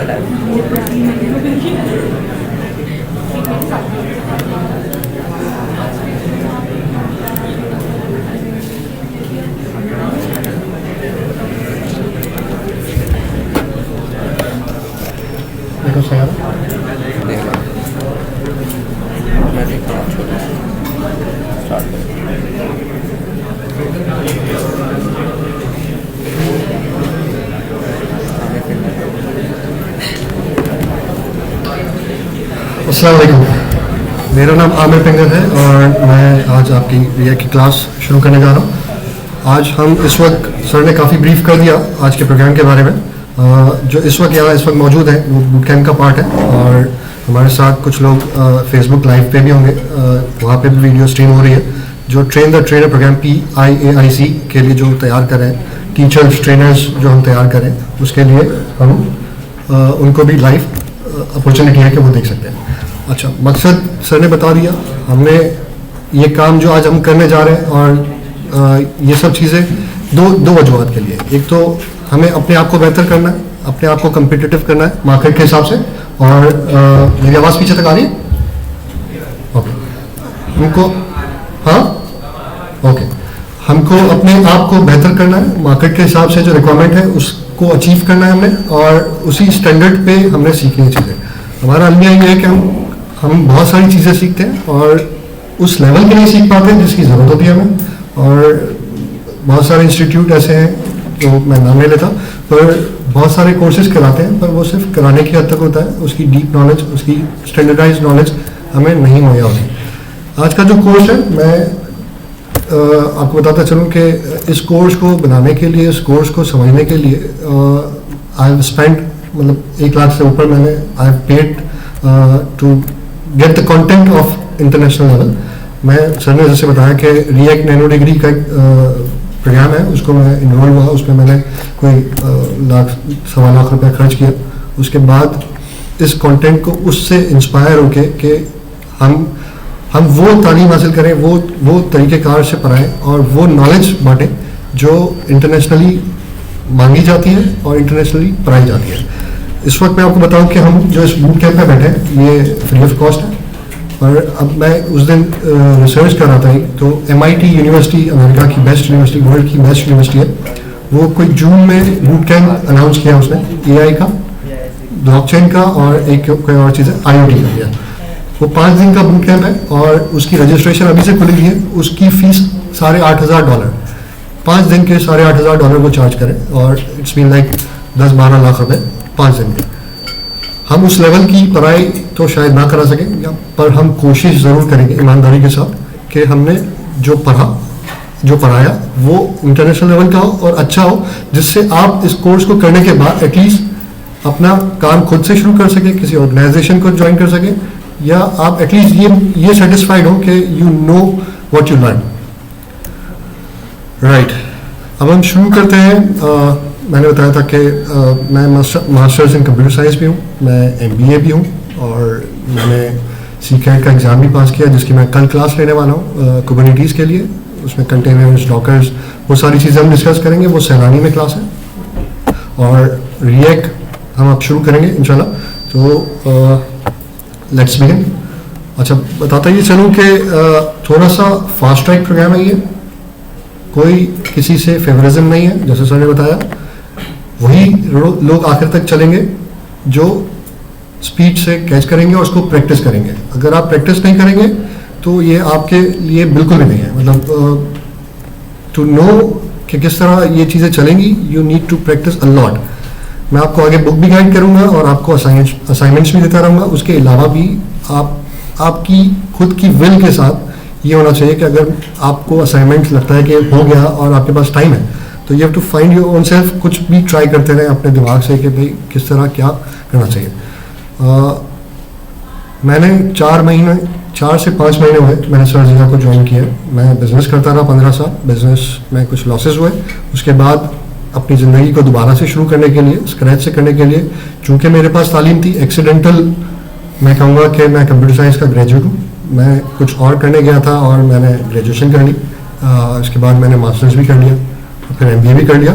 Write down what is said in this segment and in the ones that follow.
देखो सही आ रहा है? मैं देख रहा हूँ, स्टार्ट करो। अस्सलाम वालेकुम, मेरा नाम आमिर पिंगर है और मैं आज आपकी रिया की क्लास शुरू करने जा रहा हूँ। आज हम इस वक्त सर ने काफ़ी ब्रीफ कर दिया आज के प्रोग्राम के बारे में। जो इस वक्त मौजूद है वो बूट कैम्प का पार्ट है और हमारे साथ कुछ लोग फेसबुक लाइव पे भी होंगे, वहाँ पे भी वीडियो स्ट्रीम हो रही है। जो train the trainer program PIAIC के लिए जो तैयार करें, टीचर्स ट्रेनर्स जो हम तैयार करें, उसके लिए हम उनको भी लाइव अपॉर्चुनिटी है कि वो देख सकते हैं। अच्छा, मकसद सर ने बता दिया। हमने ये काम जो आज हम करने जा रहे हैं और ये सब चीज़ें दो वजूहत के लिए। एक तो हमें अपने आप को बेहतर करना है, अपने आप को कम्पिटिटिव करना है मार्केट के हिसाब से। और मेरी आवाज़ पीछे तक आ रही है? ओके, हमको ओके, हमको अपने आप को बेहतर करना है मार्केट के हिसाब से। जो रिक्वायरमेंट है उसको अचीव करना है हमने, और उसी स्टैंडर्ड पे हमने सीखनी है चीज़ें। हमारा अलमिया ये है कि हम बहुत सारी चीज़ें सीखते हैं और उस लेवल के नहीं सीख पाते जिसकी ज़रूरत होती है हमें। और बहुत सारे इंस्टीट्यूट ऐसे हैं जो मैं नाम नहीं लेता, पर बहुत सारे कोर्सेज कराते हैं, पर वो सिर्फ कराने की हद तक होता है। उसकी डीप नॉलेज, उसकी स्टैंडर्डाइज नॉलेज हमें नहीं मुहैया होती। आज का जो कोर्स है, मैं आपको बताता चलूँ कि इस कोर्स को बनाने के लिए, इस कोर्स को समझने के लिए आई हैव स्पेंड, मतलब 1 लाख से ऊपर मैंने I have paid to get the content of international level. मैं सर ने जैसे बताया कि रिएक्ट नैनो डिग्री का प्रोग्राम है, उसको मैं इनरोल हुआ, उसमें मैंने कोई सवा लाख रुपया खर्च किया। उसके बाद इस कंटेंट को उससे इंस्पायर होके कि हम वो तालीम हासिल करें, वो तरीक़ेकार से पढ़ाएं और वो नॉलेज बांटें जो इंटरनेशनली मांगी जाती है और इंटरनेशनली पढ़ाई जाती है। इस वक्त मैं आपको बताऊं कि हम जो इस बूट कैंप में बैठे हैं ये फ्री ऑफ कॉस्ट है। और अब मैं उस दिन रिसर्च कर रहा था, तो MIT यूनिवर्सिटी, अमेरिका की बेस्ट यूनिवर्सिटी, वर्ल्ड की बेस्ट यूनिवर्सिटी है, वो कोई जून में बूट कैंप अनाउंस किया उसने, AI का, ब्लॉकचेन का और एक कोई और चीज़ है IoT का किया। वो 5 दिन का बूट कैंप है और उसकी रजिस्ट्रेशन अभी से खुली हुई है। उसकी फ़ीस $8,500, 5 दिन के $8,500 वो चार्ज करें, और इट्स मीन लाइक 10-12 लाख रुपए 5 दिन के। हम उस लेवल की पढ़ाई तो शायद ना करा सकें, पर हम कोशिश ज़रूर करेंगे ईमानदारी के साथ कि हमने जो पढ़ाया वो इंटरनेशनल लेवल का हो और अच्छा हो, जिससे आप इस कोर्स को करने के बाद एटलीस्ट अपना काम खुद से शुरू कर सके, किसी ऑर्गेनाइजेशन को ज्वाइन कर सके, या आप एटलीस्ट ये सेटिस्फाइड हो कि you know what you learn. Right, अब हम शुरू करते हैं। मैंने बताया था कि मैं मास्टर्स इन कंप्यूटर साइंस भी हूँ, मैं MBA भी हूँ, और मैंने CCAT का एग्ज़ाम भी पास किया, जिसकी मैं कल क्लास लेने वाला हूँ कुबरनेटीज़ के लिए। उसमें कंटेनर्स, डॉकर्स, वो सारी चीज़ें हम डिस्कस करेंगे। वो सैलानी में क्लास है, और रिएक्ट हम अब शुरू करेंगे इंशाल्लाह। तो लेट्स बिगिन। अच्छा, बताता ये चलूँ कि थोड़ा सा फास्ट ट्रैक प्रोग्राम है ये, कोई किसी से फेवरिज्म नहीं है। जैसे सर ने बताया, वही लोग आखिर तक चलेंगे जो स्पीड से कैच करेंगे और उसको प्रैक्टिस करेंगे। अगर आप प्रैक्टिस नहीं करेंगे तो ये आपके लिए बिल्कुल भी नहीं है। मतलब टू नो कि किस तरह ये चीज़ें चलेंगी, you need to practice a lot. मैं आपको आगे बुक भी गाइड करूंगा और आपको असाइनमेंट्स भी देता रहूँगा। उसके अलावा भी आपकी खुद की विल के साथ ये होना चाहिए कि अगर आपको असाइनमेंट लगता है कि हो गया और आपके पास टाइम है, तो you have to find your own self. कुछ भी ट्राई करते रहें अपने दिमाग से कि भाई किस तरह क्या करना चाहिए। मैंने 4 से 5 महीने हुए मैंने सर जिया को ज्वाइन किया। मैं बिज़नेस करता रहा 15 साल। बिज़नेस में कुछ लॉसेस हुए, उसके बाद अपनी ज़िंदगी को दोबारा से शुरू करने के लिए, स्क्रैच से करने के लिए, चूँकि मेरे पास तालीम थी एक्सीडेंटल, मैं कहूँगा कि मैं कंप्यूटर साइंस का ग्रेजुएट हूँ। मैं कुछ और करने गया था और मैंने ग्रेजुएशन कर ली। इसके बाद मैंने मास्टर्स भी कर लिया, फिर MBA भी कर लिया।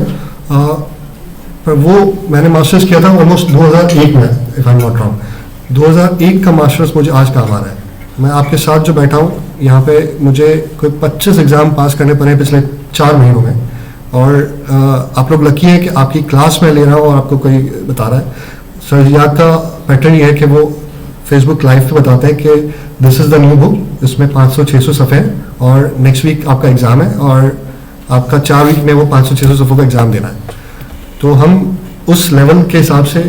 पर वो मैंने मास्टर्स किया था ऑलमोस्ट 2001 में, if I am not wrong. 2001 का मास्टर्स मुझे आज काम आ रहा है। मैं आपके साथ जो बैठा हूँ यहाँ पे, मुझे कोई 25 एग्ज़ाम पास करने पड़े पिछले 4 महीनों में, और आप लोग लकी हैं कि आपकी क्लास में ले रहा हूँ और आपको कोई बता रहा है। सर याद का पैटर्न ये है कि वो फेसबुक लाइव पे बताते हैं कि this is the new book, इसमें 500-600 सफ़े हैं और नेक्स्ट वीक आपका एग्ज़ाम है और आपका 4 वीक में वो 500-600 सफ़ों का एग्ज़ाम देना है। तो हम उस लेवल के हिसाब से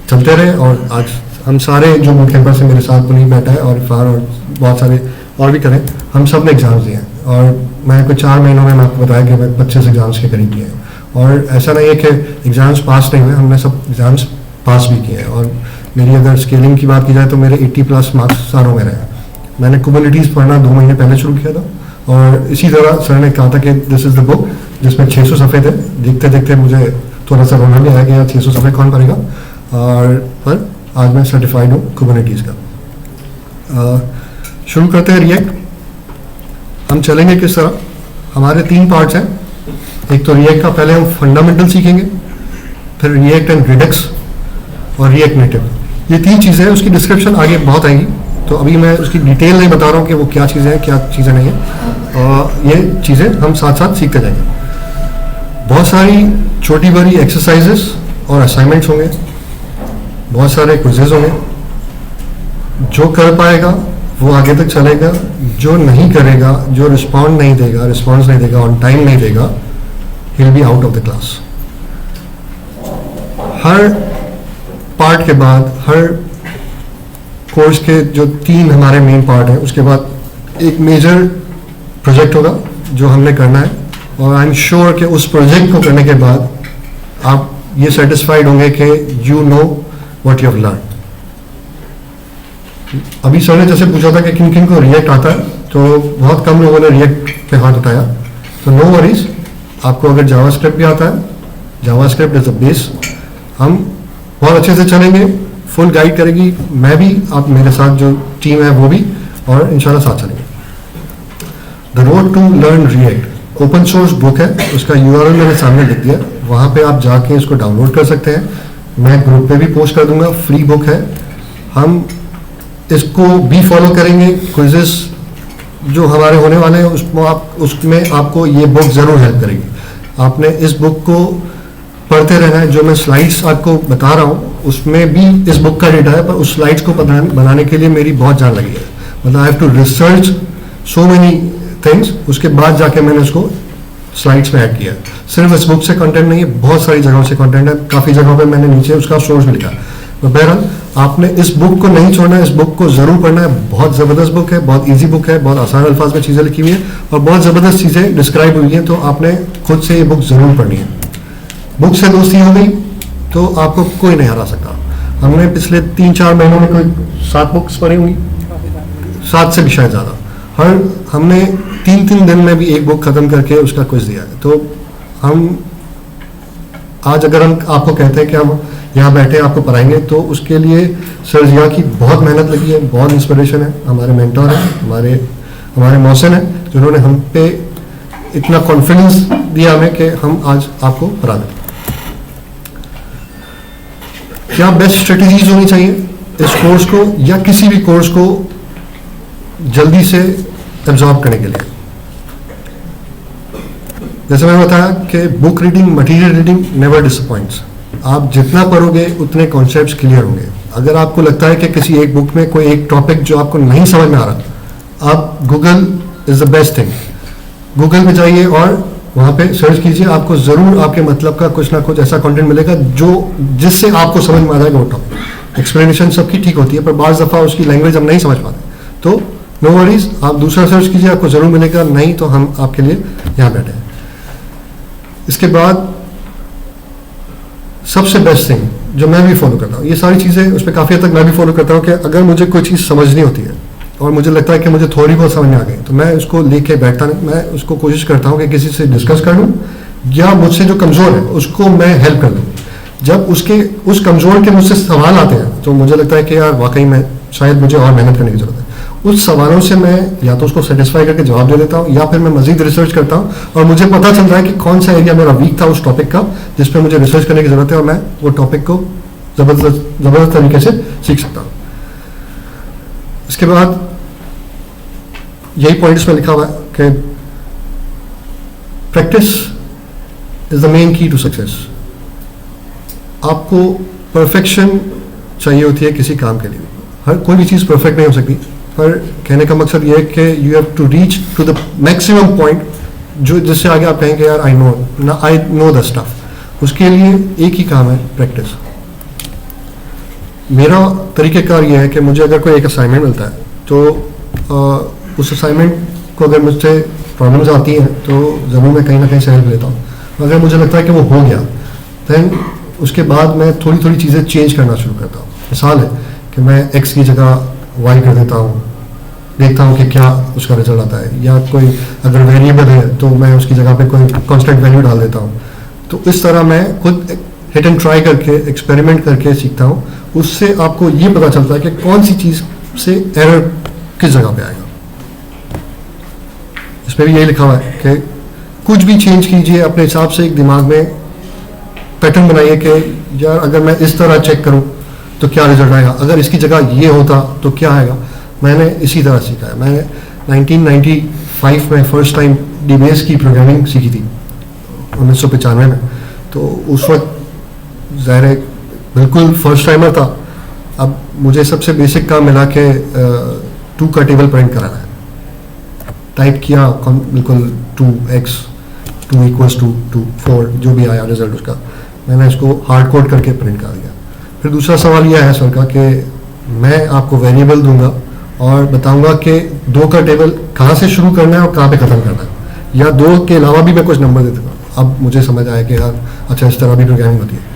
चलते रहे और आज हम सारे जो बुक कैंपस से मेरे साथ पुनीत बैठा है और इरफान और बहुत सारे और भी करें, हम सब ने एग्ज़ाम्स दिए हैं और मैं कोई 4 महीनों में आपको बताया कि मैं 25 एग्ज़ाम्स के करीब किए हैं। और ऐसा नहीं है कि एग्ज़ाम्स पास नहीं हुए, हमने सब एग्ज़ाम्स पास भी किए हैं। और मेरी अगर स्केलिंग की बात की जाए तो मेरे 80+ मार्क्स सारों में रहे। मैंने कुबरनेटिस पढ़ना 2 महीने पहले शुरू किया था और इसी तरह सर ने कहा था कि दिस इज़ द बुक, जिसमें 600 सफ़े थे। देखते देखते मुझे थोड़ा सा रोना भी आया कि यार 600 सफ़े कौन पढ़ेगा, और पर आज मैं सर्टिफाइड हूँ कुबरनेटिस का। शुरू करते हैं रिएक्ट। हम चलेंगे किस तरह, हमारे 3 पार्ट्स हैं। एक तो रिएक्ट का पहले हम फंडामेंटल सीखेंगे, फिर रिएक्ट एंड रिडक्स और रिएक्ट नेटिव। ये 3 चीज़ें हैं, उसकी डिस्क्रिप्शन आगे बहुत आएगी, तो अभी मैं उसकी डिटेल नहीं बता रहा हूँ कि वो क्या चीज़ें हैं क्या चीज़ें नहीं हैं। और ये चीज़ें हम साथ साथ सीखते जाएंगे। बहुत सारी छोटी बड़ी एक्सरसाइजेस और असाइनमेंट्स होंगे, बहुत सारे क्विजेज होंगे। जो कर पाएगा वो आगे तक चलेगा, जो नहीं करेगा, जो रिस्पॉन्स नहीं देगा, ऑन टाइम नहीं देगा, he will be out of the class. Her part के बाद, हर कोर्स के जो 3 हमारे मेन पार्ट हैं, उसके बाद एक मेजर प्रोजेक्ट होगा जो हमने करना है। और आई एम श्योर कि उस प्रोजेक्ट को करने के बाद आप ये सेटिस्फाइड होंगे कि you know what you have learn. अभी सर ने जैसे पूछा था कि किन किन को रिएक्ट आता है, तो बहुत कम लोगों ने रिएक्ट पे हाथ उठाया। तो नो वरीज, आपको अगर जावास्क्रिप्ट भी आता है, जावास्क्रिप्ट इज द बेस। हम बहुत अच्छे से चलेंगे, फुल गाइड करेगी मैं भी, आप मेरे साथ जो टीम है वो भी, और इंशाल्लाह साथ चलेंगे। The road to learn React open source book है, उसका URL मैंने सामने लिख दिया, वहाँ पे आप जाके इसको डाउनलोड कर सकते हैं। मैं ग्रुप पे भी पोस्ट कर दूंगा, फ्री बुक है। हम इसको भी फॉलो करेंगे। क्विजेस जो हमारे होने वाले हैं उसमें आपको ये बुक ज़रूर हेल्प करेगी। आपने इस बुक को पढ़ते रहना है। जो मैं स्लाइड्स आपको बता रहा हूँ उसमें भी इस बुक का डेटा है, पर उस स्लाइड्स को बनाने के लिए मेरी बहुत जान लगी है। मतलब I have to research so many things, उसके बाद जाके मैंने उसको स्लाइड्स में ऐड किया। सिर्फ इस बुक से कंटेंट नहीं है, बहुत सारी जगहों से कंटेंट है। काफ़ी जगहों पे मैंने नीचे उसका सोर्स भी लिखा। तो बहरहाल आपने इस बुक को नहीं छोड़ना है, इस बुक को ज़रूर पढ़ना है। बहुत ज़बरदस्त बुक है, बहुत इजी बुक है, बहुत आसान अल्फाज में चीज़ें लिखी हुई हैं और बहुत ज़बरदस्त चीज़ें डिस्क्राइब हुई हैं। तो आपने खुद से ये बुक ज़रूर पढ़नी है। बुक से दोस्ती हो गई तो आपको कोई नहीं हरा सकता। हमने पिछले 3-4 महीनों में कोई 7 बुक्स पढ़ी हुई, 7 से भी शायद ज़्यादा। हमने 3 दिन में भी एक बुक ख़त्म करके उसका क्विज दिया है। तो हम आज अगर हम आपको कहते हैं कि हम यहाँ बैठे आपको पढ़ाएंगे, तो उसके लिए सर जिया की बहुत मेहनत लगी है, बहुत इंस्पिरेशन है। हमारे मेंटोर हैं, हमारे मौसिन हैं, जिन्होंने हम पे इतना कॉन्फिडेंस दिया हमें कि हम आज आपको पढ़ा दें। क्या बेस्ट स्ट्रेटजीज होनी चाहिए इस कोर्स को या किसी भी कोर्स को जल्दी से एब्जॉर्ब करने के लिए? जैसे मैंने बताया कि book reading, material reading never disappoints. आप जितना पढ़ोगे उतने कॉन्सेप्ट्स क्लियर होंगे। अगर आपको लगता है कि किसी एक बुक में कोई एक टॉपिक जो आपको नहीं समझ में आ रहा, आप Google is the best thing. Google में जाइए और वहाँ पे सर्च कीजिए, आपको ज़रूर आपके मतलब का कुछ ना कुछ ऐसा कंटेंट मिलेगा जो जिससे आपको समझ में आ जाएगा वो टॉपिक। एक्सप्लेनेशन सबकी ठीक होती है, पर बाज़ दफ़ा उसकी लैंग्वेज हम नहीं समझ पाते, तो नो वरीज, आप दूसरा सर्च कीजिए, आपको ज़रूर मिलेगा। नहीं तो हम आपके लिए यहाँ बैठे हैं। इसके बाद सबसे बेस्ट थिंग जो मैं भी फॉलो करता हूँ, ये सारी चीज़ें उस पर काफ़ी हद तक मैं भी फॉलो करता हूँ कि अगर मुझे कोई चीज़ समझनी होती है और मुझे लगता है कि मुझे थोड़ी बहुत समझ में आ गई, तो मैं उसको लेके बैठता नहीं। मैं उसको कोशिश करता हूँ कि किसी से डिस्कस कर लूँ या मुझसे जो कमज़ोर है उसको मैं हेल्प कर लूँ। जब उस कमज़ोर के मुझसे सवाल आते हैं तो मुझे लगता है कि यार वाकई में शायद मुझे और मेहनत करने की ज़रूरत है। उस सवालों से मैं या तो उसको सेटिस्फाई करके जवाब दे देता हूँ या फिर मैं मजीद रिसर्च करता हूँ और मुझे पता चल रहा है कि कौन सा एरिया मेरा वीक था उस टॉपिक का जिस पे मुझे रिसर्च करने की ज़रूरत है और मैं वो टॉपिक को ज़बरदस्त तरीके से सीख सकता हूँ। इसके बाद यही पॉइंट इसमें लिखा हुआ है कि प्रैक्टिस इज द मेन की टू सक्सेस। आपको परफेक्शन चाहिए होती है किसी काम के लिए। हर कोई भी चीज़ परफेक्ट नहीं हो सकती, पर कहने का मकसद ये है कि you have to reach to the maximum point जो जिससे आगे आप कहेंगे यार आई नो द स्टफ। उसके लिए एक ही काम है, प्रैक्टिस। मेरा तरीक़ेकार ये है कि मुझे अगर कोई एक असाइनमेंट मिलता है तो उस असाइनमेंट को अगर मुझसे प्रॉब्लम्स आती हैं तो ज़रूर मैं कहीं ना कहीं से हेल्प लेता हूँ। अगर मुझे लगता है कि वो हो गया दैन उसके बाद मैं थोड़ी थोड़ी चीज़ें चेंज करना शुरू करता हूँ। मिसाल है कि मैं एक्स की जगह वाई कर देता हूँ, देखता हूँ कि क्या उसका रिजल्ट आता है, या कोई अगर वेरिएबल है तो मैं उसकी जगह पे कोई कांस्टेंट वैल्यू डाल देता हूँ। तो इस तरह मैं खुद हिट एंड ट्राई करके एक्सपेरिमेंट करके सीखता हूँ। उससे आपको ये पता चलता है कि कौन सी चीज़ से एरर किस जगह पे आएगा। इसमें भी यही लिखा हुआ है कि कुछ भी चेंज कीजिए अपने हिसाब से, एक दिमाग में पैटर्न बनाइए कि यार अगर मैं इस तरह चेक करूं तो क्या रिजल्ट आएगा, अगर इसकी जगह ये होता तो क्या आएगा। मैंने इसी तरह सीखा है। मैंने 1995 में फर्स्ट टाइम DBS की प्रोग्रामिंग सीखी थी 1995 में। तो उस वक्त ज़ाहिर है बिल्कुल फर्स्ट टाइमर था। अब मुझे सबसे बेसिक काम मिला के 2 का टेबल प्रिंट कराना है। टाइप किया बिल्कुल 2x 2 = 2 4 जो भी आया रिजल्ट उसका, मैंने इसको हार्ड कोड करके प्रिंट कर दिया। फिर दूसरा सवाल यह है सर का कि मैं आपको वेरिएबल दूंगा और बताऊंगा कि 2 का टेबल कहाँ से शुरू करना है और कहाँ पे ख़त्म करना है, या 2 के अलावा भी मैं कुछ नंबर दे दूँगा। अब मुझे समझ आया कि यार अच्छा इस तरह भी प्रोग्रामिंग होती है।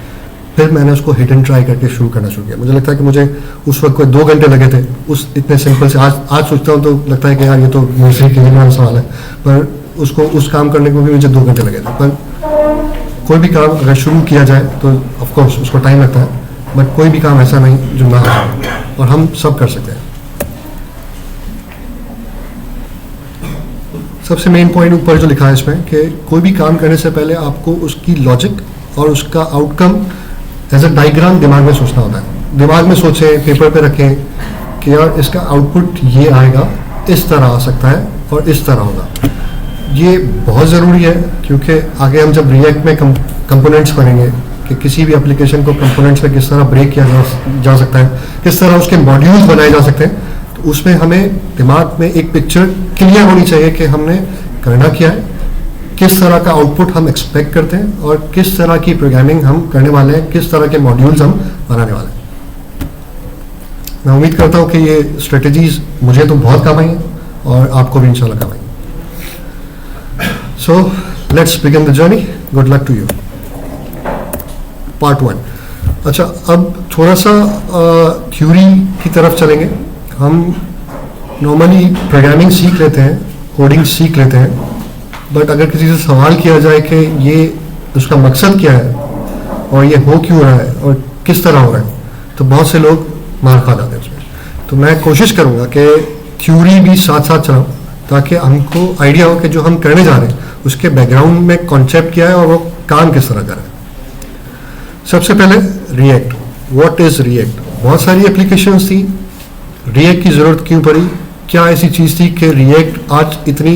फिर मैंने उसको हिट एंड ट्राई करके शुरू करना शुरू किया। मुझे लगता है कि मुझे उस वक्त कोई 2 घंटे लगे थे उस इतने सिंपल से। आज सोचता हूँ तो लगता है कि यार ये तो मुझसे खेलने वाला सवाल है, पर उसको उस काम करने को भी मुझे 2 घंटे लगे थे। पर कोई भी काम अगर शुरू किया जाए तो ऑफकोर्स उसको टाइम लगता है, बट कोई भी काम ऐसा नहीं जो ना हो जाए, और हम सब कर सकते हैं। सबसे मेन पॉइंट ऊपर जो लिखा है इसमें कि कोई भी काम करने से पहले आपको उसकी लॉजिक और उसका आउटकम एज अ डायग्राम दिमाग में सोचना होता है। दिमाग में सोचें, पेपर पे रखें कि यार इसका आउटपुट ये आएगा, इस तरह आ सकता है और इस तरह होगा। ये बहुत ज़रूरी है क्योंकि आगे हम जब रिएक्ट में कंपोनेंट्स पढ़ेंगे कि किसी भी एप्लीकेशन को कंपोनेंट्स में किस तरह ब्रेक किया जा सकता है, किस तरह उसके मॉड्यूल्स बनाए जा सकते हैं, तो उसमें हमें दिमाग में एक पिक्चर क्लियर होनी चाहिए कि हमने करना क्या है, किस तरह का आउटपुट हम एक्सपेक्ट करते हैं और किस तरह की प्रोग्रामिंग हम करने वाले हैं, किस तरह के मॉड्यूल्स हम बनाने वाले हैं। मैं उम्मीद करता हूँ कि ये स्ट्रेटजीज मुझे तो बहुत काम आई हैं और आपको भी इंशाल्लाह काम आएंगी। So let's begin the journey. Good luck to you. Part 1। अच्छा, अब थोड़ा सा थ्योरी की तरफ चलेंगे। हम नॉर्मली प्रोग्रामिंग सीख लेते हैं, कोडिंग सीख लेते हैं, बट अगर किसी से सवाल किया जाए कि ये उसका मकसद क्या है और ये हो क्यों रहा है और किस तरह हो रहा है, तो बहुत से लोग मार खा जाते हैं उसमें। तो मैं कोशिश करूँगा कि थ्योरी भी साथ साथ चलाऊँ ताकि हमको आइडिया हो कि जो हम करने जा रहे हैं उसके बैकग्राउंड में कॉन्सेप्ट क्या है और वो काम किस तरह कर रहा है। सबसे पहले रिएक्ट। What is react? बहुत सारी एप्लीकेशंस थी, रिएक्ट की ज़रूरत क्यों पड़ी? क्या ऐसी चीज़ थी कि रिएक्ट आज इतनी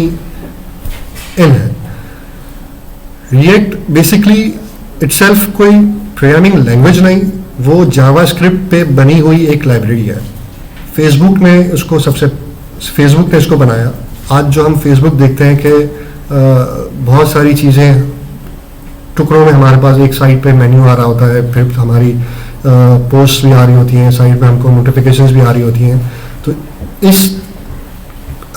इन है? रिएक्ट बेसिकली इटसेल्फ कोई प्रोग्रामिंग लैंग्वेज नहीं, वो जावास्क्रिप्ट पे बनी हुई एक लाइब्रेरी है। फेसबुक ने इसको बनाया। आज जो हम फेसबुक देखते हैं कि बहुत सारी चीज़ें टुकड़ों में हमारे पास एक साइड पे मेन्यू आ रहा होता है, फिर हमारी पोस्ट भी आ रही होती हैं, साइड पे हमको नोटिफिकेशंस भी आ रही होती हैं। तो इस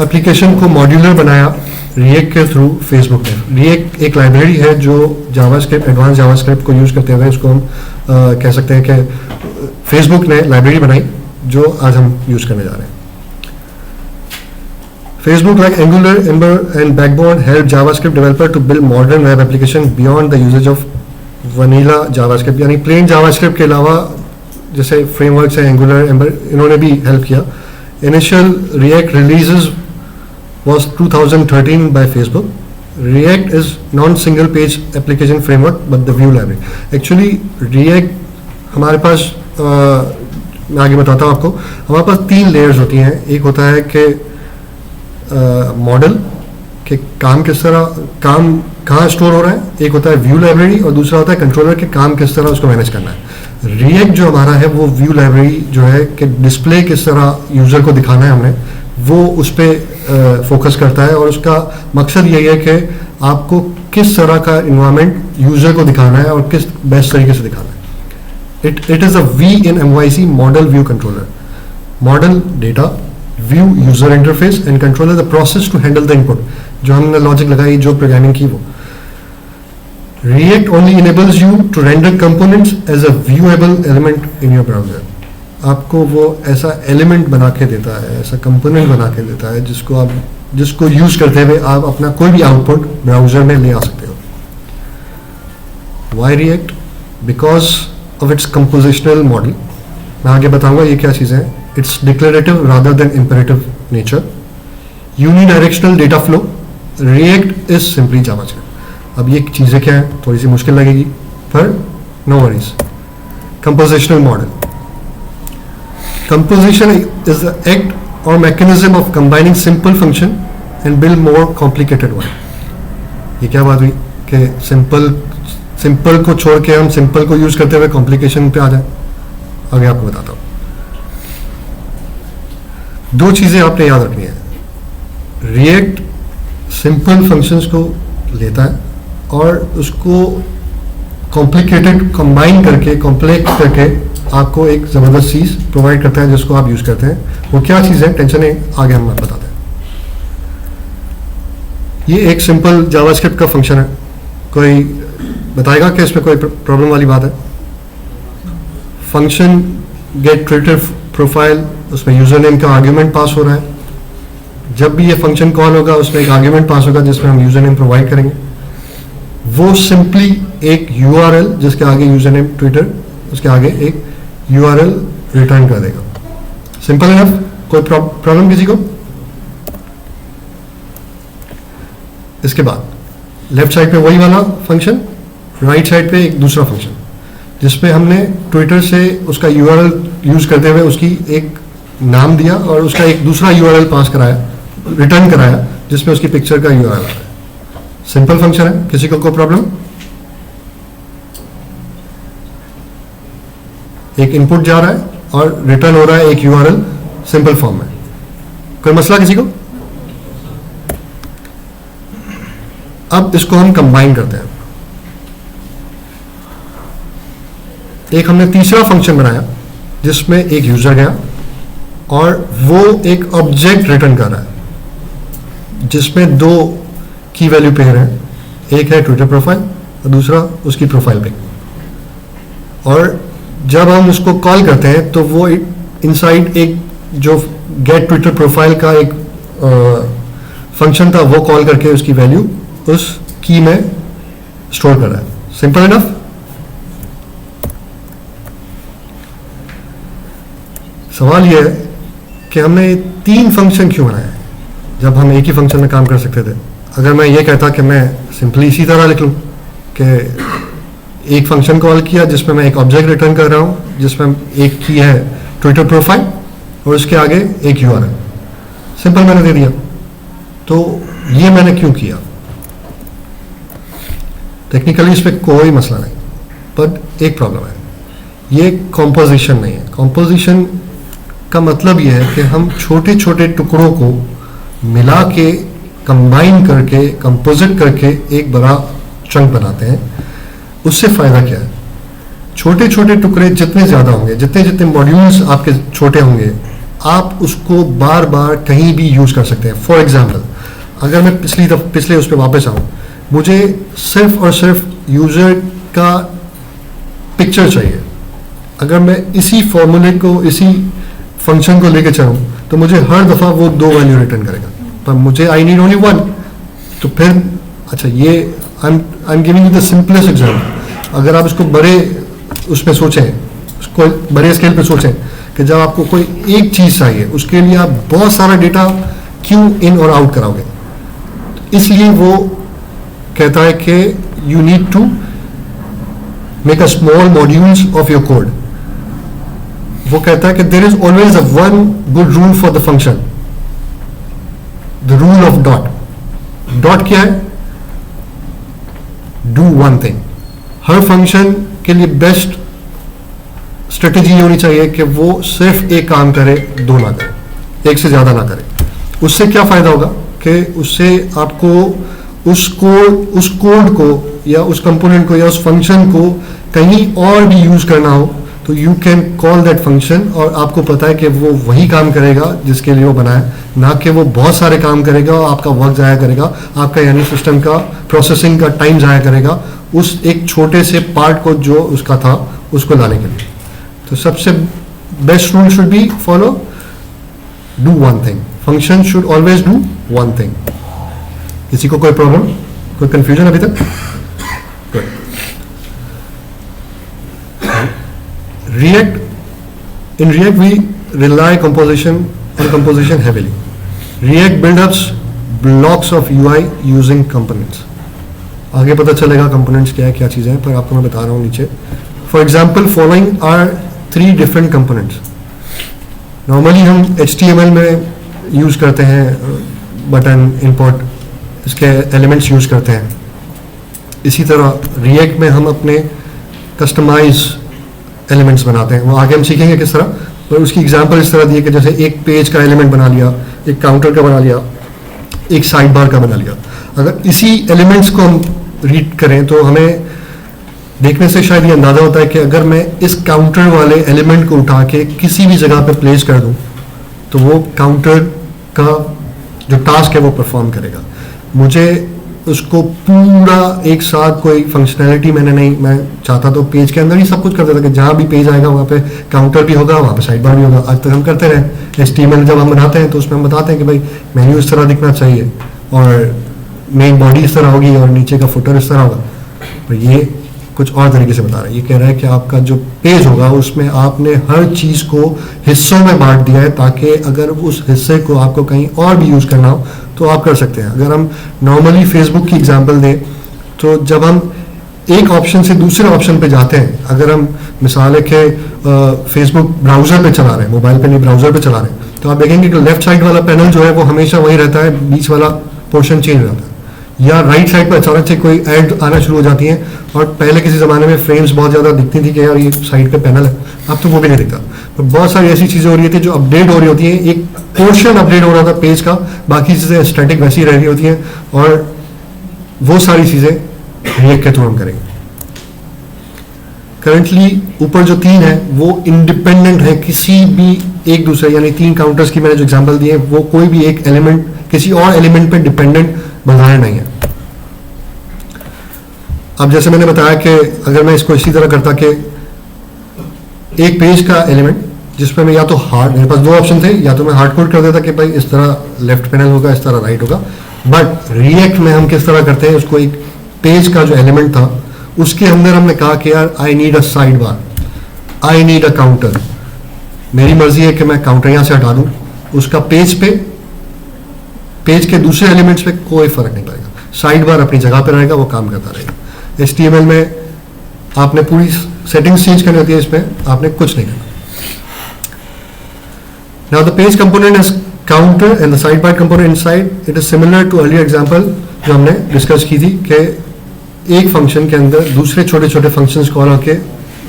एप्लीकेशन को मॉड्यूलर बनाया रिएक्ट के थ्रू फेसबुक ने। रिएक्ट एक लाइब्रेरी है जो जावास्क्रिप्ट, एडवांस जावास्क्रिप्ट को यूज़ करते हुए उसको हम कह सकते हैं कि फेसबुक ने लाइब्रेरी बनाई जो आज हम यूज़ करने जा रहे हैं। Facebook, like Angular, Ember, and Backbone, help JavaScript developer to build modern web application beyond the usage of vanilla JavaScript। यानी plain JavaScript के अलावा जैसे frameworks है Angular, Ember, इन्होंने भी help किया Initial React releases was 2013 by Facebook. React is non-single page application framework but the Vue library. Actually React हमारे पास मैं आगे बताता हूँ आपको, हमारे पास 3 लेयर्स होती हैं. एक होता है कि मॉडल के काम किस तरह, काम कहाँ स्टोर हो रहा है. एक होता है व्यू लाइब्रेरी और दूसरा होता है कंट्रोलर के काम किस तरह उसको मैनेज करना है. रिएक्ट जो हमारा है वो व्यू लाइब्रेरी जो है कि डिस्प्ले किस तरह यूज़र को दिखाना है हमने, वो उस पर फोकस करता है. और उसका मकसद यही है कि आपको किस तरह का इन्वायरमेंट यूज़र को दिखाना है और किस बेस्ट तरीके से दिखाना है. It is a V in MYC model view controller. Model data, view user interface and controller the process to handle the input. जो हमने लॉजिक लगाई, जो प्रोग्रामिंग की वो. React only enables you to render components as a viewable element in your browser. आपको वो ऐसा element बना के देता है, ऐसा कंपोनेंट बना के देता है जिसको यूज करते हुए आप अपना कोई भी आउटपुट ब्राउजर में ले आ सकते हो. Why React? Because of its compositional model. मैं आगे बताऊंगा ये क्या चीज़ें हैं. It's declarative rather than imperative nature. Unidirectional data flow. React is simply JavaScript. अब ये चीज़ें क्या हैं, थोड़ी सी मुश्किल लगेगी पर no worries. Compositional model. Composition is the act or mechanism of combining simple function and build more complicated one. ये क्या बात हुई कि सिंपल को छोड़ के हम सिंपल को यूज करते हुए कॉम्प्लिकेशन पे आ जाए. आगे आपको बताता हूँ. 2 चीजें आपने याद रखनी है. रिएक्ट सिंपल फंक्शंस को लेता है और उसको कॉम्प्लिकेटेड कंबाइन करके कॉम्प्लेक्स करके आपको एक जबरदस्त चीज प्रोवाइड करता है जिसको आप यूज करते हैं. वो क्या चीज है, टेंशन नहीं, आगे हम बताते हैं. ये एक सिंपल जावास्क्रिप्ट का फंक्शन है. कोई बताएगा कि इसमें कोई प्रॉब्लम वाली बात है? फंक्शन गेट ट्विटर प्रोफाइल, उसमें यूजर नेम का आर्ग्यूमेंट पास हो रहा है. जब भी ये फंक्शन कॉल होगा उसमें एक आर्ग्यूमेंट पास होगा जिसमें हम यूजर नेम प्रोवाइड करेंगे. वो सिंपली एक यूआरएल जिसके आगे यूजर नेम ट्विटर, उसके आगे एक यूआरएल रिटर्न कर देगा. Simple enough. कोई प्रॉब्लम किसी को? इसके बाद लेफ्ट साइड पे वही वाला फंक्शन, राइट साइड पे एक दूसरा फंक्शन जिसपे हमने ट्विटर से उसका यूआरएल यूज करते हुए उसकी एक नाम दिया और उसका एक दूसरा यूआरएल पास कराया, रिटर्न कराया जिसमें उसकी पिक्चर का यूआरएल आ रहा है. सिंपल फंक्शन है. किसी को कोई प्रॉब्लम? एक इनपुट जा रहा है और रिटर्न हो रहा है एक यूआरएल सिंपल फॉर्म में. कोई मसला किसी को? अब इसको हम कंबाइन करते हैं. एक हमने तीसरा फंक्शन बनाया जिसमें एक यूजर गया और वो एक ऑब्जेक्ट रिटर्न कर रहा है जिसमें 2 की वैल्यू पेयर है. एक है ट्विटर प्रोफाइल और दूसरा उसकी प्रोफाइल पिक. और जब हम उसको कॉल करते हैं तो वो इनसाइड एक जो गेट ट्विटर प्रोफाइल का एक फंक्शन था वो कॉल करके उसकी वैल्यू उस की में स्टोर कर रहा है. Simple enough. सवाल यह है कि हमने 3 फंक्शन क्यों बनाए जब हम एक ही फंक्शन में काम कर सकते थे. अगर मैं ये कहता कि मैं सिंपली इसी तरह लिख लूँ कि एक फंक्शन कॉल किया जिसमें मैं एक ऑब्जेक्ट रिटर्न कर रहा हूँ जिसमें एक की है ट्विटर प्रोफाइल और उसके आगे एक यूआरएल, सिंपल मैंने दे दिया. तो ये मैंने क्यों किया? टेक्निकली इस पर कोई मसला नहीं, पर एक प्रॉब्लम है. ये कॉम्पोजिशन नहीं है. कॉम्पोजिशन का मतलब ये है कि हम छोटे छोटे टुकड़ों को मिला के कंबाइन करके कंपोजिट करके एक बड़ा चंक बनाते हैं. उससे फ़ायदा क्या है? छोटे छोटे टुकड़े जितने ज़्यादा होंगे, जितने जितने मॉड्यूल्स आपके छोटे होंगे, आप उसको बार बार कहीं भी यूज़ कर सकते हैं. फॉर एग्जाम्पल, अगर मैं पिछले उस पर वापस आऊँ, मुझे सिर्फ और सिर्फ यूज़र का पिक्चर चाहिए. अगर मैं इसी फॉर्मूले को, इसी फंक्शन को लेके चलूँ तो मुझे हर दफ़ा वो 2 वैल्यू रिटर्न करेगा. पर मुझे आई नीड ओनली 1. तो फिर अच्छा, ये I am giving you the simplest example. अगर आप इसको बड़े उसमें सोचें, उसको बड़े स्केल पे सोचें कि जब आपको कोई एक चीज़ चाहिए उसके लिए आप बहुत सारा डेटा क्यों इन और आउट कराओगे, इसलिए वो कहता है कि you need to make a small modules of your code. वो कहता है कि there is always a one good rule for the function, the rule of DOT. DOT क्या है? Do one thing. हर फंक्शन के लिए बेस्ट स्ट्रेटेजी होनी चाहिए कि वो सिर्फ एक काम करे, दो ना करे, एक से ज्यादा ना करे। उससे क्या फायदा होगा कि उससे आपको उस कोड को या उस कंपोनेंट को या उस फंक्शन को कहीं और भी यूज करना हो तो you can call that function, और आपको पता है कि वो वही काम करेगा जिसके लिए वो बना है, ना कि वो बहुत सारे काम करेगा और आपका वक्त जाया करेगा, आपका यानी सिस्टम का प्रोसेसिंग का टाइम जाया करेगा उस एक छोटे से पार्ट को जो उसका था उसको लाने के लिए। तो सबसे best rule should be follow do one thing. Function should always do one thing. किसी को कोई प्रॉब्लम, कोई कंफ्यूजन अभी तक? Good. React, in React we rely on composition heavily. React builds blocks of UI using components. आगे पता चलेगा components क्या है, क्या चीज़ें हैं, पर आपको मैं बता रहा हूँ नीचे। For example, following are 3 different components. Normally हम HTML में यूज़ करते हैं बटन, import, इसके elements यूज़ करते हैं। इसी तरह React में हम अपने customize एलिमेंट्स बनाते हैं, वो आगे हम सीखेंगे किस तरह, पर उसकी एग्जांपल इस तरह दी है कि जैसे एक पेज का एलिमेंट बना लिया, एक काउंटर का बना लिया, एक साइड बार का बना लिया। अगर इसी एलिमेंट्स को हम रीड करें तो हमें देखने से शायद ये अंदाज़ा होता है कि अगर मैं इस काउंटर वाले एलिमेंट को उठा के किसी भी जगह पे प्लेस कर दूं तो वो काउंटर का जो टास्क है वो परफॉर्म करेगा। मुझे उसको पूरा एक साथ कोई फंक्शनैलिटी मैंने नहीं, मैं चाहता तो पेज के अंदर ही सब कुछ कर देता कि जहाँ भी पेज आएगा वहाँ पे काउंटर भी होगा, वहाँ पे साइड बार भी होगा। आज तक हम करते रहे। HTML जब हम बनाते हैं तो उसमें हम बताते हैं कि भाई मेन्यू इस तरह दिखना चाहिए और मेन बॉडी इस तरह होगी और नीचे का फुटर इस तरह होगा। पर ये कुछ और तरीके से बता रहा है। ये कह रहा है कि आपका जो पेज होगा उसमें आपने हर चीज़ को हिस्सों में बांट दिया है ताकि अगर उस हिस्से को आपको कहीं और भी यूज़ करना हो तो आप कर सकते हैं। अगर हम नॉर्मली फेसबुक की एग्जांपल दें तो जब हम एक ऑप्शन से दूसरे ऑप्शन पे जाते हैं, अगर हम मिसाल है कि फेसबुक ब्राउज़र पे चला रहे हैं, मोबाइल पे नहीं ब्राउज़र पे चला रहे हैं, तो आप देखेंगे कि लेफ्ट साइड वाला पैनल जो है वो हमेशा वही रहता है, बीच वाला पोर्शन चेंज हो जाता है। या राइट साइड पर अचानक से कोई ऐड आना शुरू हो जाती है, और पहले किसी ज़माने में फ्रेम्स बहुत ज़्यादा दिखती थी कि यार ये साइड पे पैनल है, अब तो वो भी नहीं दिखता। तो बहुत सारी ऐसी चीज़ें हो रही थी जो अपडेट हो रही होती हैं। एक पोर्शन अपडेट हो रहा था पेज का, बाकी चीज़ें स्टैटिक वैसी रह रही होती हैं, और वो सारी चीज़ें रिएक्ट के थ्रू हम करेंगे। करंटली ऊपर जो 3 है वो इंडिपेंडेंट है किसी भी एक दूसरे, यानी 3 काउंटर्स की मैंने जो एग्जांपल दी है वो कोई भी एक एलिमेंट किसी और एलिमेंट पे डिपेंडेंट बाहर नहीं है। अब जैसे मैंने बताया कि अगर मैं इसको इसी तरह करता कि एक पेज का एलिमेंट जिसमें मैं या तो हार्ड, मेरे पास 2 ऑप्शन थे, या तो मैं हार्ड कोड कर देता कि भाई इस तरह लेफ्ट पैनल होगा, इस तरह राइट होगा। बट रिएक्ट में हम किस तरह करते हैं, उसको एक पेज का जो एलिमेंट था उसके अंदर हमने कहा कि यार I need a side bar, I need a counter. मेरी मर्जी है कि मैं काउंटर यहाँ से हटा दूँ, उसका पेज के दूसरे एलिमेंट्स पे कोई फर्क नहीं पड़ेगा, साइड बार अपनी जगह पे रहेगा, वो काम करता रहेगा। HTML में आपने पूरी सेटिंग्स चेंज करनी होती है, इसमें आपने कुछ नहीं करना। Now the page component is counter and the sidebar component inside. It is similar to earlier example जो हमने डिस्कस की थी कि एक फंक्शन के अंदर दूसरे छोटे छोटे फंक्शंस कॉल होके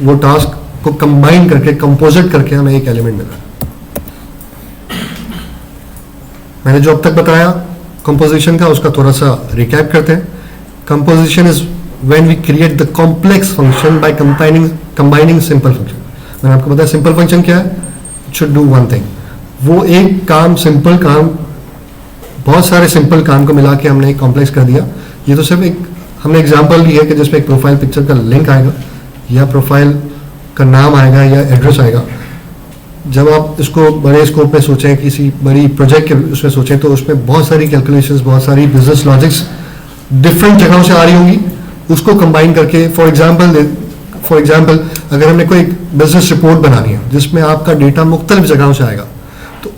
वो टास्क को कंबाइन करके कंपोजिट करके हमें एक एलिमेंट मिला। मैंने जो अब तक बताया कंपोजिशन का उसका थोड़ा सा रिकैप करते हैं। Composition is when we create the complex function by combining simple function. मैंने आपको बताया सिंपल फंक्शन क्या है, it should do one thing. वो एक काम, सिंपल काम, बहुत सारे सिंपल काम को मिला के हमने एक कॉम्प्लेक्स कर दिया। ये तो सिर्फ एक हमने एग्जांपल ली है कि जिसमें एक प्रोफाइल पिक्चर का लिंक आएगा या प्रोफाइल का नाम आएगा या एड्रेस आएगा। जब आप इसको बड़े स्कोप में सोचें, किसी बड़ी प्रोजेक्ट के उसमें सोचें, तो उसमें बहुत सारी कैलकुलेशंस, बहुत सारी बिजनेस लॉजिक्स डिफरेंट जगहों से आ रही होंगी, उसको कंबाइन करके फॉर एग्जाम्पल अगर हमने कोई बिजनेस रिपोर्ट बनानी है जिसमें आपका डेटा मुख्तलिफ जगहों से आएगा, तो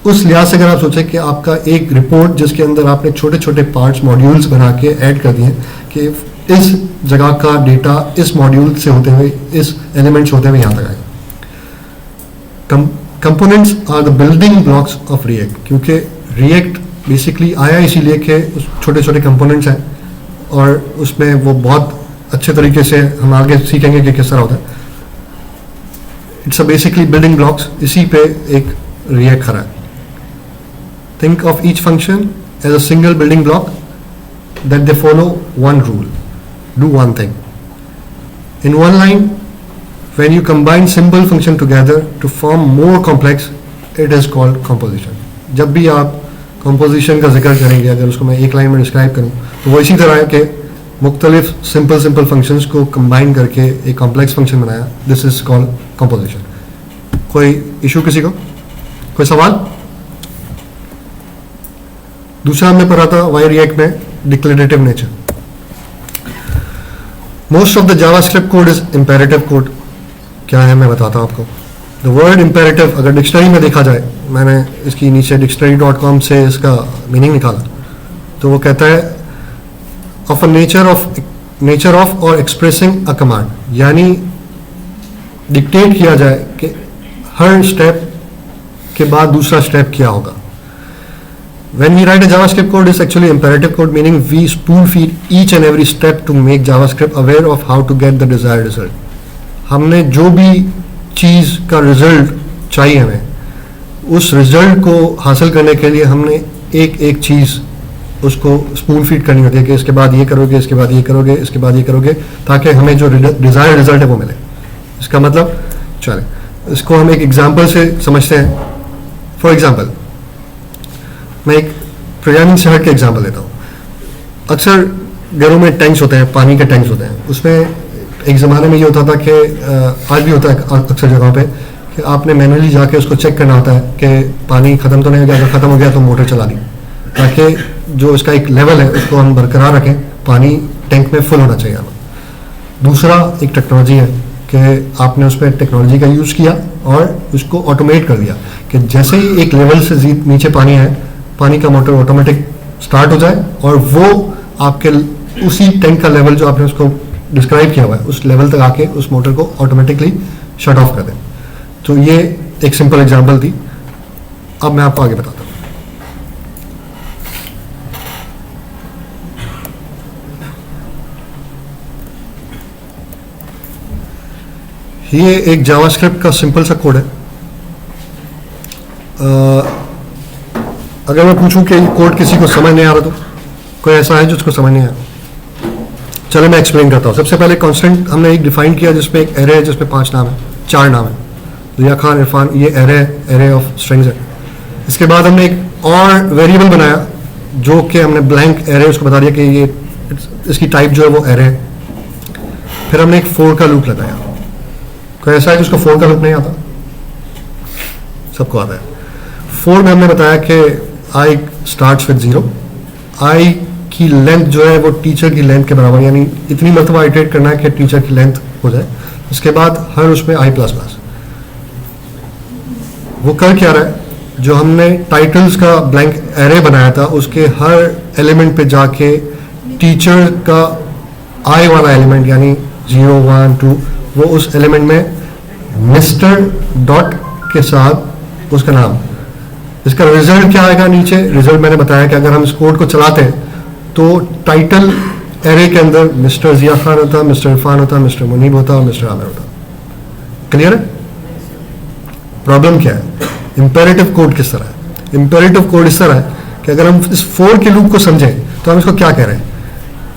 उस लिहाज से अगर आप सोचें कि आपका एक रिपोर्ट जिसके अंदर आपने छोटे छोटे पार्ट्स मॉड्यूल्स बना के ऐड कर दिए कि इस जगह का डेटा इस मॉड्यूल से होते हुए इस एलिमेंट से होते हुए यहाँ तक आएगा। Components are the building blocks of React, क्योंकि रिएक्ट बेसिकली आया इसीलिए कि छोटे छोटे कंपोनेंट्स हैं और उसमें वो बहुत अच्छे तरीके से हम आगे सीखेंगे कि किस तरह होता है। It's a basically building blocks, इसी पे एक रिएक्ट खड़ा है। Think of each function as a single building block that they follow one rule, do one thing in one line. When you combine simple function together to form more complex, it is called composition. जब भी आप composition का जिक्र करेंगे, अगर उसको मैं एक लाइन में डिस्क्राइब करूँ तो वो इसी तरह है कि मुख्तलिफ सिंपल फंक्शंस को कंबाइन करके एक कॉम्प्लेक्स फंक्शन बनाया। This is called composition. कोई इशू किसी को, कोई सवाल? दूसरा हमने पढ़ा था वाई रिएक्ट में declarative nature. Most of the JavaScript code is imperative code. क्या है मैं बताता हूँ आपको। द वर्ड इम्पेरेटिव अगर डिक्शनरी में देखा जाए, मैंने इसकी नीचे dictionary.com से इसका मीनिंग निकाला, तो वो कहता है ऑफ अ नेचर ऑफ और एक्सप्रेसिंग अ कमांड, यानी डिक्टेट किया जाए कि हर स्टेप के बाद दूसरा स्टेप क्या होगा। When we write a JavaScript code, it's actually imperative code, meaning we spoon feed each and every step to make JavaScript aware of how to get the desired result. हमने जो भी चीज़ का result चाहिए हमें, उस result को हासिल करने के लिए हमने एक एक चीज़ उसको स्पून फीड करनी होती है कि इसके बाद ये करोगे, इसके बाद ये करोगे, इसके बाद ये करोगे, ताकि हमें जो डिज़ायर्ड रिजल्ट है वो मिले। इसका मतलब चले इसको हम एक एग्जांपल से समझते हैं। फॉर एग्जांपल मैं एक प्रोग्रामिंग से हट के एग्जांपल देता हूँ। अक्सर घरों में टैंक्स होते हैं, पानी के टैंक्स होते हैं। उसमें एक ज़माने में ये होता था कि आज भी होता है अक्सर जगहों पे कि आपने मैनुअली जाके उसको चेक करना होता है कि पानी ख़त्म तो नहीं हो गया, अगर ख़त्म हो गया तो मोटर चला दी, ताकि जो इसका एक लेवल है उसको हम बरकरार रखें, पानी टैंक में फुल होना चाहिए हमें। दूसरा एक टेक्नोलॉजी है कि आपने उस पर टेक्नोलॉजी का यूज़ किया और उसको ऑटोमेट कर दिया कि जैसे ही एक लेवल से नीचे पानी है, पानी का मोटर ऑटोमेटिक स्टार्ट हो जाए और वो आपके उसी टैंक का लेवल जो आपने उसको डिस्क्राइब किया हुआ है उस लेवल तक आके उस मोटर को ऑटोमेटिकली शट ऑफ कर दें। तो ये एक सिंपल एग्जांपल थी। अब मैं आपको आगे बताता हूँ। ये एक जावास्क्रिप्ट का सिंपल सा कोड है। अगर मैं पूछूं कि कोड किसी को समझ नहीं आ रहा तो कोई ऐसा है जिसको समझ नहीं आया? चलो मैं एक्सप्लेन करता हूँ। सबसे पहले कांस्टेंट हमने एक डिफाइन किया जिसमें एक एरे है जिसमें 5 नाम है, 4 नाम है, रिया खान, इरफान, ये एरे ऑफ स्ट्रिंग्स है। इसके बाद हमने एक और वेरिएबल बनाया जो कि हमने ब्लैंक एरे उसको बता दिया कि ये इसकी टाइप जो है वो एरे है। फिर हमने एक फोर का लूप लगाया। कोई ऐसा है जिसको फोर का लूप नहीं आता? सबको आता है। फोर में हमने बताया कि आई स्टार्ट्स विद 0, आई की लेंथ जो है वो टीचर की लेंथ के बराबर, यानी इतनी मरतबा इटरेट करना है कि टीचर की लेंथ हो जाए। उसके बाद हर उसमें आई प्लस प्लस। वो कर क्या रहा है, जो हमने टाइटल्स का ब्लैंक एरे बनाया था उसके हर एलिमेंट पे जाके टीचर का आई वाला एलिमेंट यानी 0, 1, 2 वो उस एलिमेंट में मिस्टर डॉट के साथ उसका नाम। इसका रिजल्ट क्या आएगा नीचे? रिजल्ट मैंने बताया कि अगर हम इस कोड को चलाते हैं तो टाइटल एरे के अंदर मिस्टर जिया खान होता, मिस्टर इरफान होता, मिस्टर मुनीब होता और मिस्टर आमिर होता। क्लियर है? प्रॉब्लम क्या है? इंपेरेटिव कोड किस तरह है? इंपेरेटिव कोड इस तरह है कि अगर हम इस फोर के लूप को समझें तो हम इसको क्या कह रहे हैं?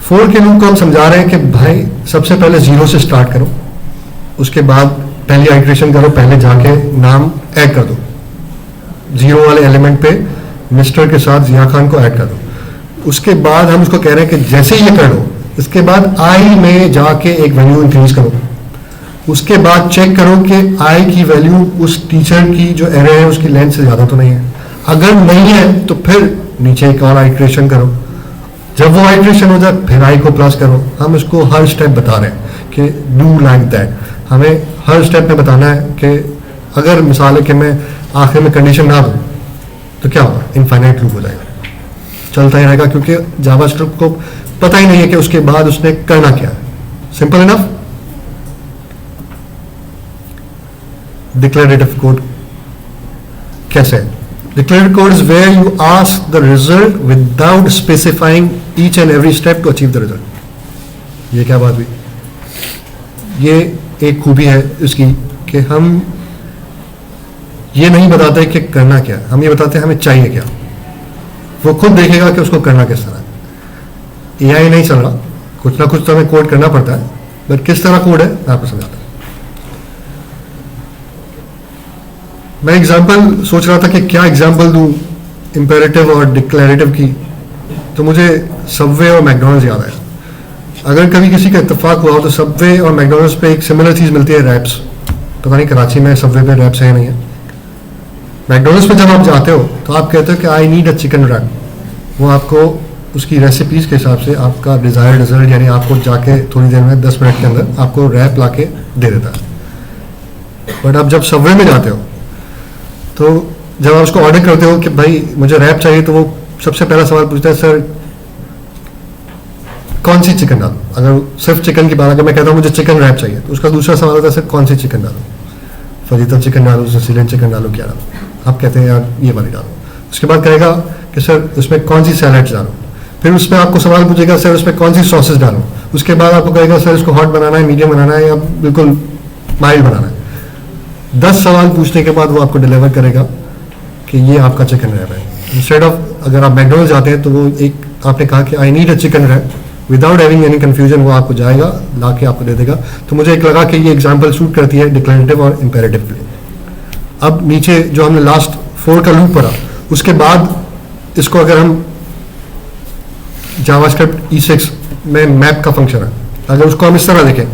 फोर के लूप को हम समझा रहे हैं कि भाई सबसे पहले 0 से स्टार्ट करो, उसके बाद पहली आइट्रेशन करो, पहले जाके नाम ऐड कर दो, 0 वाले एलिमेंट पे मिस्टर के साथ जिया खान को ऐड कर दो। उसके बाद हम उसको कह रहे हैं कि जैसे ये कर लो इसके बाद आई में जाके एक वैल्यू इंक्रीज करो। उसके बाद चेक करो कि आई की वैल्यू उस टीचर की जो एरे है उसकी लेंथ से ज़्यादा तो नहीं है। अगर नहीं है तो फिर नीचे एक और आइट्रेशन करो जब वो आइट्रेशन हो जाए फिर आई को प्लस करो। हम इसको हर स्टेप बता रहे हैं कि डू लाइक दैट। हमें हर स्टेप में बताना है कि अगर मिसाल है कि मैं आखिर में कंडीशन ना दूँ तो क्या होगा, इनफाइनाइट लूप हो जाएगा, चलता ही रहेगा, क्योंकि जावास्क्रिप्ट को पता ही नहीं है कि उसके बाद उसने करना क्या है। Simple enough. डिक्लेरेटिव कोड कैसे है? Declarative code is where you ask the result without specifying each and every step to achieve the result. ये क्या बात हुई? ये एक खूबी है इसकी कि हम ये नहीं बताते कि करना क्या, हम ये बताते हैं हमें चाहिए क्या। वो खुद देखेगा कि उसको करना किस तरह है। AI नहीं चल रहा, कुछ ना कुछ तो हमें कोड करना पड़ता है, बट किस तरह कोड है मैं आपको समझाता हूँ। मैं एग्जाम्पल सोच रहा था कि क्या एग्जाम्पल दूं इंपेरेटिव और डिक्लेरेटिव की, तो मुझे सबवे और मैकडॉनल्ड्स याद आया। अगर कभी किसी का इत्तेफाक हुआ हो तो सबवे और मैकडॉनल्ड्स पे एक सिमिलर चीज़ मिलती है, रैप्स। पता नहीं कराची में सबवे पे रैप्स है नहीं है। मैकडॉनल्ड्स पे जब आप जाते हो तो आप कहते हो कि I need a chicken rap. वो आपको उसकी रेसिपीज़ के हिसाब से आपका डिज़ायर्ड रिजल्ट, यानी आपको जाके थोड़ी देर में 10 मिनट के अंदर आपको रैप ला के दे देता है। बट आप जब सबवे में जाते हो तो जब आप उसको ऑर्डर करते हो कि भाई मुझे रैप चाहिए, तो वो सबसे पहला सवाल पूछता है, सर कौन सी चिकन डालूं? अगर सिर्फ चिकन की बात, अगर मैं कहता हूँ मुझे चिकन रैप चाहिए, तो उसका दूसरा सवाल होता है, सर कौन सी चिकन डालूं? फजीता चिकन डालूं, सिसिलियन चिकन डालूं, क्या डालूं? आप कहते हैं यार ये वाली डालूं। उसके बाद कहेगा कि सर उसमें कौन सी सैलड डालूं? फिर उसमें आपको सवाल पूछेगा, सर उसमें कौन सी सॉसेस डालूं? उसके बाद आपको कहेगा, सर इसको हॉट बनाना है, मीडियम बनाना है, या बिल्कुल माइल्ड बनाना है। 10 सवाल पूछने के बाद वो आपको डिलीवर करेगा कि ये आपका चिकन रैप है। इंस्टेड ऑफ, अगर आप मैकडॉनल्ड्स जाते हैं तो वो एक आपने कहा कि I need a chicken rap, without having any confusion वो आपको जाएगा, ला के आपको दे देगा। तो मुझे एक लगा कि ये एग्जांपल सूट करती है डिक्लेरेटिव और इंपेरेटिव के लिए। अब नीचे जो हमने लास्ट 4 का लूप पढ़ा, उसके बाद इसको अगर हम जावास्क्रिप्ट E6 में मैप का फंक्शन है, अगर उसको हम इस तरह देखें,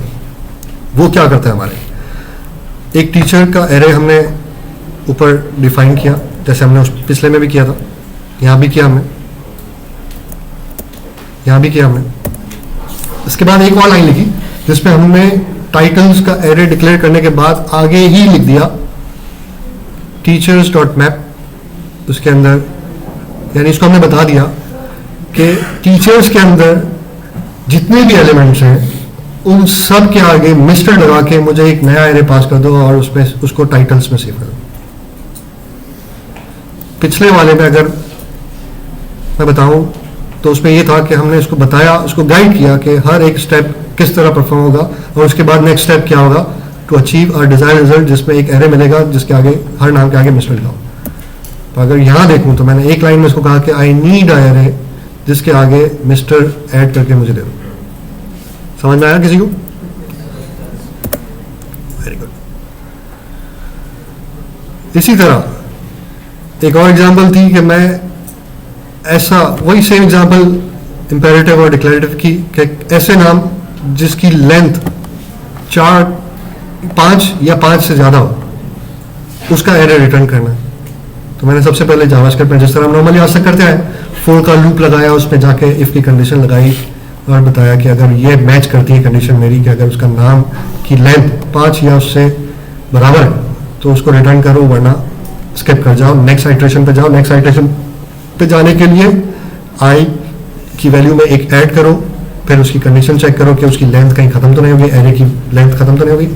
वो क्या करता है हमारे, एक टीचर का एरे हमने ऊपर डिफाइन किया, जैसे हमने उस पिछले में भी किया था, यहाँ भी किया हमने, यहाँ भी किया हमने। इसके बाद एक और लाइन लिखी जिसपे हमने टाइटल्स का एरे डिक्लेयर करने के बाद आगे ही लिख दिया टीचर्स डॉट मैप। उसके अंदर यानी इसको हमने बता दिया कि टीचर्स के अंदर जितने भी एलिमेंट्स हैं उन सब के आगे मिस्टर लगा के मुझे एक नया एरे पास कर दो और उसमें उसको टाइटल्स में सेव कर दो। पिछले वाले में अगर मैं बताऊं तो उसमें ये था कि हमने उसको बताया, उसको गाइड किया कि हर एक स्टेप किस तरह परफॉर्म होगा और उसके बाद नेक्स्ट स्टेप क्या होगा टू अचीव और डिजायर रिजल्ट, जिसमें एक एरे मिलेगा जिसके आगे हर नाम के आगे मिस्टर लगाओ। तो अगर यहाँ देखूं तो मैंने एक लाइन में उसको कहा कि आई नीड अ एरे जिसके आगे मिस्टर ऐड करके मुझे दे दो। समझ में आया किसी को? Very good. इसी तरह एक और एग्जांपल थी कि मैं ऐसा वही सेम एग्जांपल इंपेरेटिव और डिक्लेरेटिव की कि ऐसे नाम जिसकी लेंथ 4, 5 या 5 से ज्यादा हो उसका एरे रिटर्न करना है। तो मैंने सबसे पहले जावास्क्रिप्ट में जिस तरह हम नॉर्मली आज तक करते हैं 4 का लूप लगाया, उसमें जाके इफ की कंडीशन लगाई और बताया कि अगर ये मैच करती है कंडीशन मेरी कि अगर उसका नाम की लेंथ 5 या उससे बराबर है तो उसको रिटर्न करो, वरना स्किप कर जाओ, नेक्स्ट आइट्रेशन पे जाओ। नेक्स्ट आइट्रेशन पे जाने के लिए आई की वैल्यू में एक ऐड करो, फिर उसकी कंडीशन चेक करो कि उसकी लेंथ कहीं खत्म तो नहीं होगी, एरे की लेंथ खत्म तो नहीं होगी,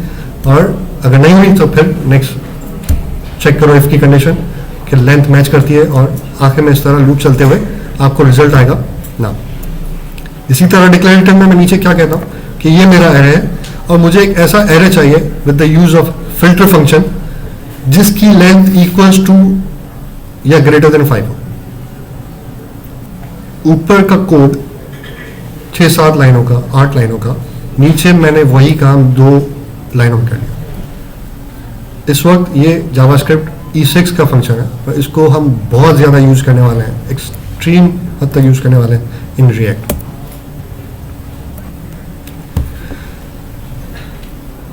और अगर नहीं हुई तो फिर नेक्स्ट चेक करो इफ की कंडीशन कि लेंथ मैच करती है, और आखिर में इस तरह लूप चलते हुए आपको रिजल्ट आएगा ना। इसी तरह डिक्लेरेटिव में मैं नीचे क्या कहता हूँ कि ये मेरा एरे है और मुझे एक ऐसा एरे चाहिए with the use of filter function जिसकी लेंथ इक्वल्स टू या ग्रेटर देन 5 हो। ऊपर का कोड 6-7 लाइनों का, 8 लाइनों का, नीचे मैंने वही काम 2 लाइनों में कर लिया। इस वक्त ये जावास्क्रिप्ट E6 का फंक्शन है, पर इसको हम बहुत ज्यादा यूज करने वाले हैं, एक्सट्रीम हद तक यूज करने वाले हैं इन रिएक्ट।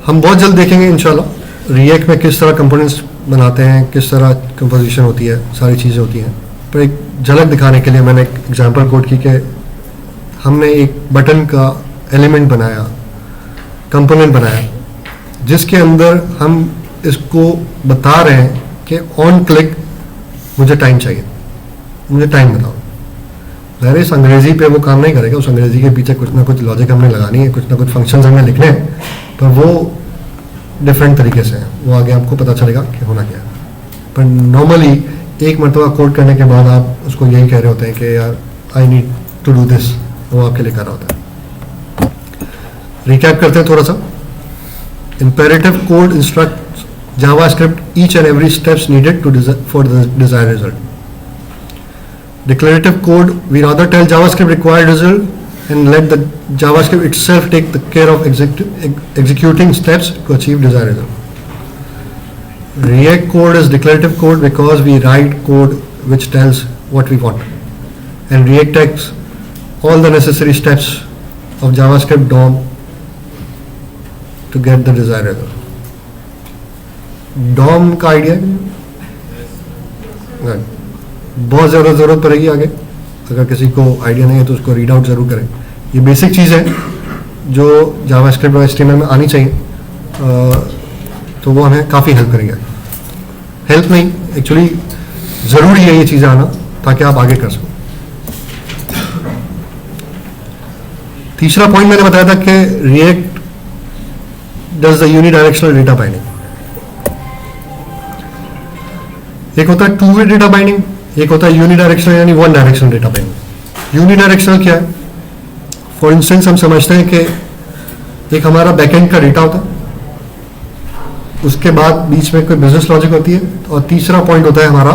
हम बहुत जल्द देखेंगे इंशाल्लाह रिएक्ट में किस तरह कंपोनेंट्स बनाते हैं, किस तरह कंपोजिशन होती है, सारी चीज़ें होती हैं। पर एक झलक दिखाने के लिए मैंने एक एग्जांपल कोड की कि हमने एक बटन का एलिमेंट बनाया, कंपोनेंट बनाया, जिसके अंदर हम इसको बता रहे हैं कि ऑन क्लिक मुझे टाइम चाहिए, मुझे टाइम बताओ। ज़ाहिर इस अंग्रेज़ी पे वो काम नहीं करेगा, उस अंग्रेज़ी के पीछे कुछ ना कुछ लॉजिक हमने लगानी है, कुछ ना कुछ फंक्शंस हमें लिखने हैं, पर वो डिफरेंट तरीके से है, वो आगे आपको पता चलेगा कि होना क्या है। पर नॉर्मली एक मरतबा कोड करने के बाद आप उसको यही कह रहे होते हैं कि यार I need to do this, वो आपके लिए कर रहा होता है। रिकैप करते हैं थोड़ा सा। Imperative code instructs JavaScript each and every steps needed for the desired result. Declarative code, we rather tell JavaScript required result and let the JavaScript itself take the care of executing steps to achieve desired result. React code is declarative code because we write code which tells what we want, and React takes all the necessary steps of JavaScript DOM to get the desired result. DOM का idea बहुत ज़्यादा ज़रूरत पड़ेगी आगे, अगर किसी को idea नहीं है तो उसको रीड आउट ज़रूर करें। ये बेसिक चीज़ है जो जावास्क्रिप्ट और HTML में आनी चाहिए, तो वो हमें काफ़ी हेल्प करेंगे। हेल्प नहीं, एक्चुअली ज़रूरी है ये चीज़ें आना ताकि आप आगे कर सको। तीसरा पॉइंट मैंने बताया था कि react does the unidirectional data binding. एक होता है टू वे डेटा बाइंडिंग, एक होता है यूनिडायरेक्शनल यानी one directional data binding. Unidirectional क्या है? फॉर इंस्टेंस हम समझते हैं कि एक हमारा बैकएंड का डेटा होता है, उसके बाद बीच में कोई बिजनेस लॉजिक होती है, और तीसरा पॉइंट होता है हमारा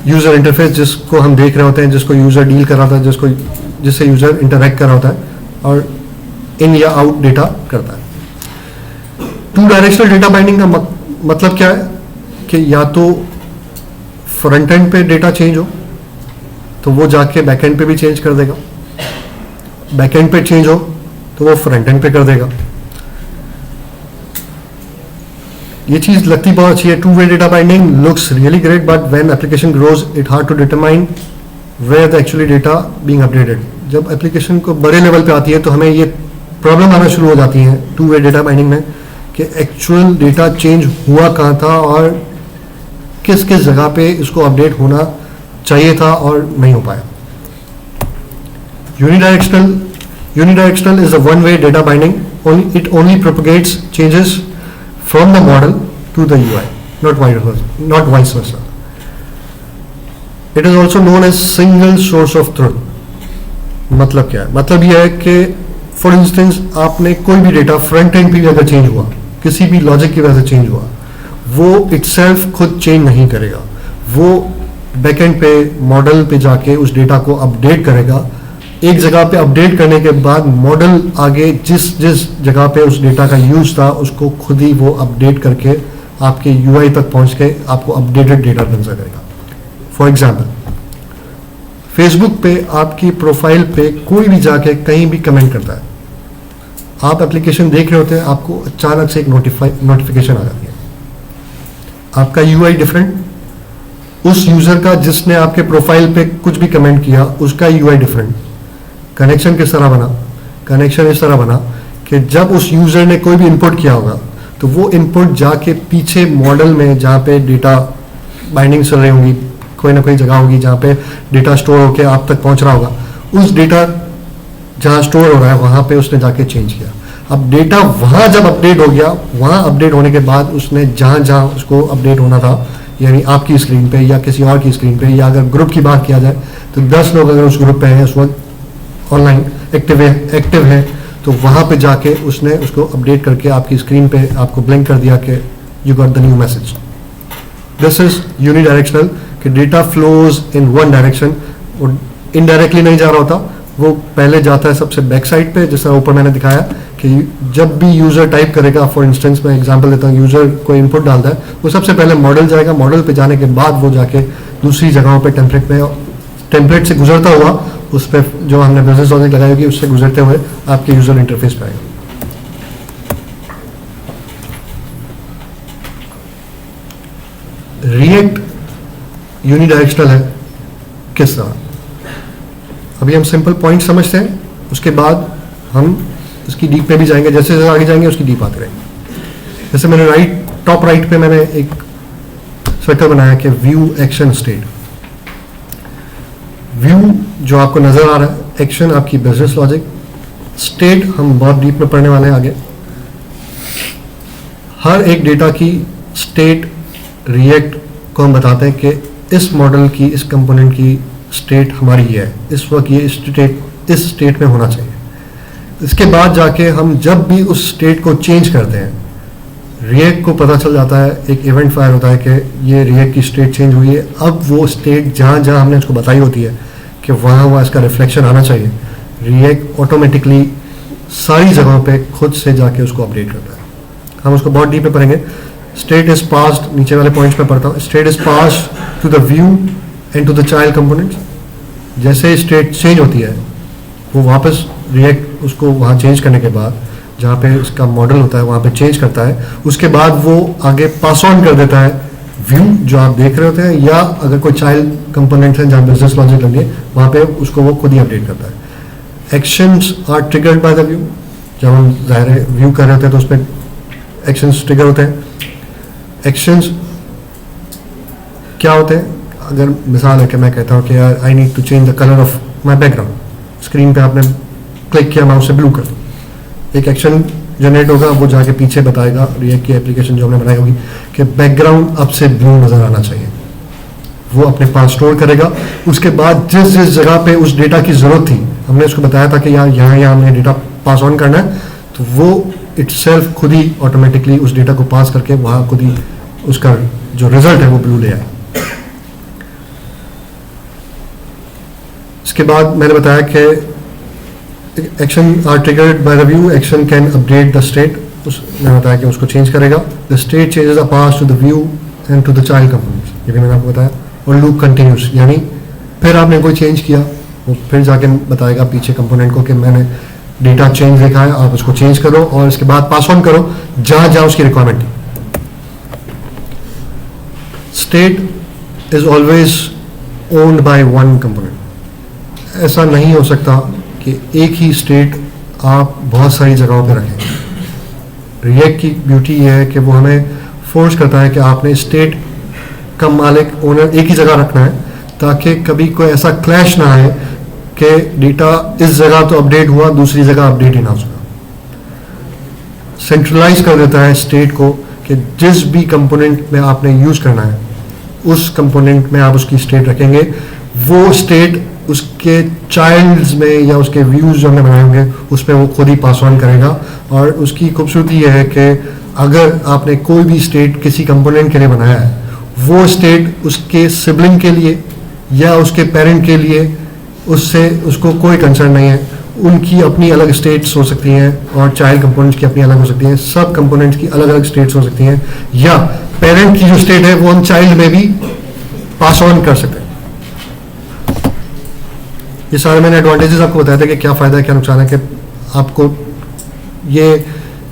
यूजर इंटरफेस, जिसको हम देख रहे होते हैं, जिसको यूजर डील कर रहा होता है, जिससे यूजर इंटरेक्ट कर रहा होता है और इन या आउट डेटा करता है। टू डायरेक्शनल डेटा बाइंडिंग का मतलब क्या है कि या तो फ्रंट एंड पे डेटा चेंज हो तो वो जाके बैक एंड पे भी चेंज कर देगा, बैक एंड पे चेंज हो तो वो फ्रंट एंड पे कर देगा। ये चीज लगती बहुत अच्छी है। Two way data binding looks really great, but when application grows it hard to determine where the actually data being updated. जब एप्लीकेशन को बड़े लेवल पे आती है तो हमें ये प्रॉब्लम आना शुरू हो जाती है टू वे डेटा बाइंडिंग में कि एक्चुअल डेटा चेंज हुआ कहाँ था और किस किस जगह पे इसको अपडेट होना चाहिए था और नहीं हो पाया। Unidirectional is a one way data binding, it only propagates changes from the model to the UI, not vice versa. It is also known as single source of truth. मतलब क्या है? मतलब यह है कि फॉर इंस्टेंस आपने कोई भी डेटा फ्रंट एंड पे अगर चेंज हुआ, किसी भी लॉजिक की वजह से चेंज हुआ, वो इटसेल्फ खुद चेंज नहीं करेगा, वो बैकएंड पे मॉडल पे जाके उस डेटा को अपडेट करेगा। एक जगह पे अपडेट करने के बाद मॉडल आगे जिस जिस जगह पे उस डेटा का यूज था उसको खुद ही वो अपडेट करके आपके UI तक पहुंच के आपको अपडेटेड डेटा कंसिडर करेगा। फॉर एग्जाम्पल, फेसबुक पे आपकी प्रोफाइल पे कोई भी जाके कहीं भी कमेंट करता है, आप एप्लीकेशन देख रहे होते हैं, आपको अचानक से एक नोटिफिकेशन आ जाती है, आपका UI डिफरेंट, उस यूजर का जिसने आपके प्रोफाइल पे कुछ भी कमेंट किया उसका UI डिफरेंट। कनेक्शन किस तरह बना? कनेक्शन इस तरह बना कि जब उस यूजर ने कोई भी इनपुट किया होगा तो वो इनपुट जाके पीछे मॉडल में जहाँ पे डेटा बाइंडिंग चल रही होगी, कोई ना कोई जगह होगी जहाँ पे डेटा स्टोर होकर आप तक पहुँच रहा होगा, उस डेटा जहाँ स्टोर हो रहा है वहाँ पे उसने जाके चेंज किया। अब डेटा वहाँ जब अपडेट हो गया, वहाँ अपडेट होने के बाद उसने जहाँ जहाँ उसको अपडेट होना था, यानी आपकी स्क्रीन पे या किसी और की स्क्रीन पे, या अगर ग्रुप की बात किया जाए तो 10 लोग अगर उस ग्रुप पे हैं, उस वक्त ऑनलाइन एक्टिव है, तो वहाँ पे जाके उसने उसको अपडेट करके आपकी स्क्रीन पे आपको ब्लिंक कर दिया कि you got the new message. This is unidirectional, कि data flows in one direction, और इनडायरेक्टली नहीं जा रहा होता, वो पहले जाता है सबसे बैक साइड पे, जैसा ऊपर मैंने दिखाया कि जब भी यूजर टाइप करेगा, फॉर इंस्टेंस मैं एग्जांपल देता हूँ, यूजर कोई इनपुट डालता है, वो सबसे पहले मॉडल जाएगा, मॉडल पे जाने के बाद वो जाके दूसरी जगहों पे टेम्पलेट से गुजरता हुआ उस पर जो हमने बिजनेस लॉजिक लगाई होगी उससे गुजरते हुए आपके यूजर इंटरफेस पे आएगा। रिएक्ट यूनिडायरेक्शनल है किस तरह? अभी हम सिंपल पॉइंट समझते हैं, उसके बाद हम इसकी डीप में भी जाएंगे, जैसे जैसे आगे जाएंगे उसकी डीप आते रहेंगे। जैसे मैंने टॉप राइट पे मैंने एक सर्कल बनाया कि व्यू एक्शन स्टेट। व्यू जो आपको नजर आ रहा है, एक्शन आपकी बिजनेस लॉजिक, स्टेट हम बहुत डीप में पढ़ने वाले हैं आगे। हर एक डेटा की स्टेट रिएक्ट को हम बताते हैं कि इस मॉडल की, इस कंपोनेंट की स्टेट हमारी ये है, इस वक्त ये स्टेट इस स्टेट में होना चाहिए। इसके बाद जाके हम जब भी उस स्टेट को चेंज करते हैं, रिएक्ट को पता चल जाता है, एक इवेंट फायर होता है कि ये रिएक्ट की स्टेट चेंज हुई है। अब वो स्टेट जहाँ जहाँ हमने उसको बताई होती है कि वहाँ इसका रिफ्लेक्शन आना चाहिए, रिएक्ट ऑटोमेटिकली सारी जगहों पे खुद से जाके उसको अपडेट करता है। हम उसको बहुत डीप में पढ़ेंगे। स्टेट इज पास्ड, नीचे वाले पॉइंट्स में पढ़ता हूँ। State is passed to the view and to the child components. जैसे स्टेट चेंज होती है, वो वापस रिएक्ट उसको वहाँ चेंज करने के बाद जहाँ पे इसका मॉडल होता है वहाँ पे चेंज करता है। उसके बाद वो आगे पास ऑन कर देता है व्यू जो आप देख रहे होते हैं, या अगर कोई चाइल्ड कंपोनेंट है जहाँ बिजनेस लॉजिक लगी है वहाँ पे उसको वो खुद ही अपडेट करता है। Actions are triggered by the view. जब हम ज़ाहिर है व्यू कर रहे होते हैं तो उसमें एक्शंस ट्रिगर होते हैं। एक्शंस क्या होते हैं? अगर मिसाल है कि मैं कहता हूँ कि यार I need to change the colour of my background, screen पे आपने क्लिक किया, माउस से ब्लू कर दो, एक एक्शन जनरेट होगा, वो जाके पीछे बताएगा रिएक्ट की एप्लीकेशन जो हमने बनाई होगी कि बैकग्राउंड अब से ब्लू नज़र आना चाहिए। वो अपने पास स्टोर करेगा। उसके बाद जिस जिस जगह पे उस डेटा की ज़रूरत थी, हमने उसको बताया था कि यार यहाँ हमें डेटा पास ऑन करना है, तो वो इटसेल्फ खुद ही ऑटोमेटिकली उस डेटा को पास करके वहाँ खुद ही उसका जो रिजल्ट है वो ब्लू ले आए। इसके बाद मैंने बताया कि action are triggered by the view, action can update the state. मैंने बताया कि उसको चेंज करेगा। The state changes are pass to the view and to the child components, ये भी मैंने आपको बताया। और लूप कंटिन्यूस, यानी फिर आपने कोई चेंज किया, वो फिर जाके बताएगा पीछे कंपोनेंट को कि मैंने डेटा चेंज देखा है, आप उसको चेंज करो और इसके बाद पास ऑन करो जहाँ जहाँ उसकी रिक्वायरमेंट है। State is always owned by one component. ऐसा नहीं हो सकता कि एक ही स्टेट आप बहुत सारी जगहों पे रखें। रिएक्ट की ब्यूटी ये है कि वो हमें फोर्स करता है कि आपने स्टेट का मालिक, ओनर एक ही जगह रखना है, ताकि कभी कोई ऐसा क्लैश ना आए कि डेटा इस जगह तो अपडेट हुआ, दूसरी जगह अपडेट ही ना हो सका। सेंट्रलाइज कर देता है स्टेट को कि जिस भी कंपोनेंट में आपने यूज करना है उस कंपोनेंट में आप उसकी स्टेट रखेंगे। वो स्टेट उसके चाइल्ड्स में या उसके व्यूज जो हमने बनाए होंगे उसमें वो खुद ही पास ऑन करेगा। और उसकी खूबसूरती यह है कि अगर आपने कोई भी स्टेट किसी कंपोनेंट के लिए बनाया है, वो स्टेट उसके सिबलिंग के लिए या उसके पेरेंट के लिए उससे उसको कोई कंसर्न नहीं है। उनकी अपनी अलग स्टेट्स हो सकती हैं और चाइल्ड कंपोनेंट्स की अपनी अलग हो सकती हैं, सब कंपोनेंट्स की अलग अलग स्टेट्स हो सकती हैं, या पेरेंट की जो स्टेट है वो हम चाइल्ड में भी पास ऑन कर सकते हैं। ये सारे मैंने एडवांटेजेस आपको बताया था कि क्या फ़ायदा है क्या नुकसान है, कि आपको ये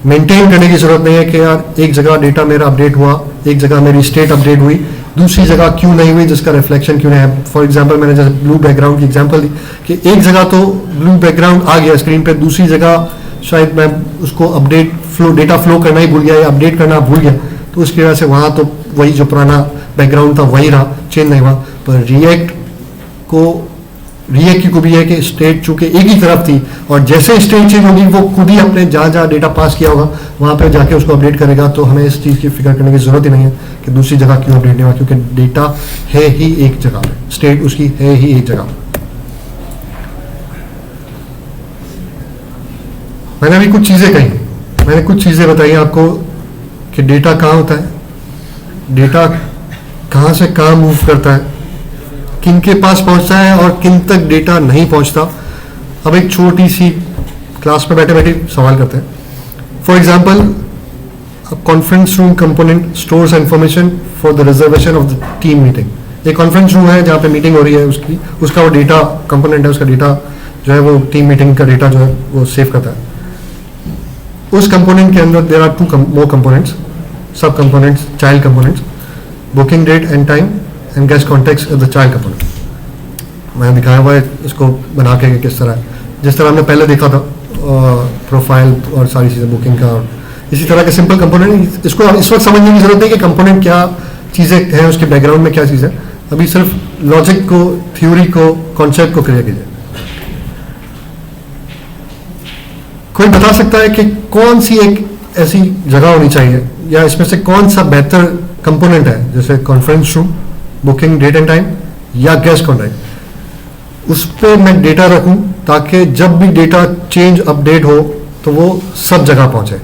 मेंटेन करने की ज़रूरत नहीं है कि यार एक जगह डेटा मेरा अपडेट हुआ, एक जगह मेरी स्टेट अपडेट हुई, दूसरी जगह क्यों नहीं हुई, जिसका रिफ्लेक्शन क्यों नहीं है। फॉर एग्जांपल मैंने जैसे ब्लू बैकग्राउंड की एग्जांपल दी कि एक जगह तो ब्लू बैकग्राउंड आ गया स्क्रीन पे, दूसरी जगह शायद मैं उसको अपडेट डेटा फ्लो करना ही भूल गया या अपडेट करना भूल गया, तो उसकी वजह से वहाँ तो वही जो पुराना बैकग्राउंड था वही रहा, चेंज नहीं हुआ। पर रिएक्ट की खूबी है कि स्टेट चूंकि एक ही तरफ थी और जैसे स्टेट चेंज होगी वो खुद ही अपने जहाँ जहाँ डेटा पास किया होगा वहाँ पे जाके उसको अपडेट करेगा। तो हमें इस चीज़ की फिक्र करने की ज़रूरत ही नहीं है कि दूसरी जगह क्यों अपडेट नहीं हुआ, क्योंकि डेटा है ही एक जगह पे, स्टेट उसकी है ही एक जगह। मैंने अभी कुछ चीज़ें कही, मैंने कुछ चीज़ें बताई आपको कि डेटा कहाँ होता है, डेटा कहाँ से कहाँ मूव करता है, किन के पास पहुंचता है और किन तक डेटा नहीं पहुंचता। अब एक छोटी सी क्लास में बैठे बैठे सवाल करते हैं। For example, conference room component stores information for the reservation of the team meeting. एक कॉन्फ्रेंस रूम है जहाँ पे मीटिंग हो रही है, उसका वो डेटा कंपोनेंट है, उसका डेटा जो है वो टीम मीटिंग का डेटा जो है वो सेव करता है। उस कंपोनेंट के अंदर there are two more components, सब components, child components, booking date and time and guest context as the child component. मैंने दिखाया हुआ है इसको बना के कि किस तरह, जिस तरह हमने पहले देखा था प्रोफाइल और सारी चीज़ें बुकिंग का, और इसी तरह के सिंपल कंपोनेंट। इसको इस वक्त समझने की जरूरत है कि कंपोनेंट क्या चीज़ें हैं, उसके बैकग्राउंड में क्या चीज़ है। अभी सिर्फ लॉजिक को, थ्योरी को, कॉन्सेप्ट को क्लियर कीजिए। कोई बता सकता है कि कौन सी एक ऐसी जगह होनी चाहिए या इसमें से कौन सा बेहतर कंपोनेंट है, जैसे conference room, booking date and time या गेस्ट कॉन्टैक्ट, उस पर मैं डेटा रखूं ताकि जब भी डेटा चेंज अपडेट हो तो वो सब जगह पहुंचे।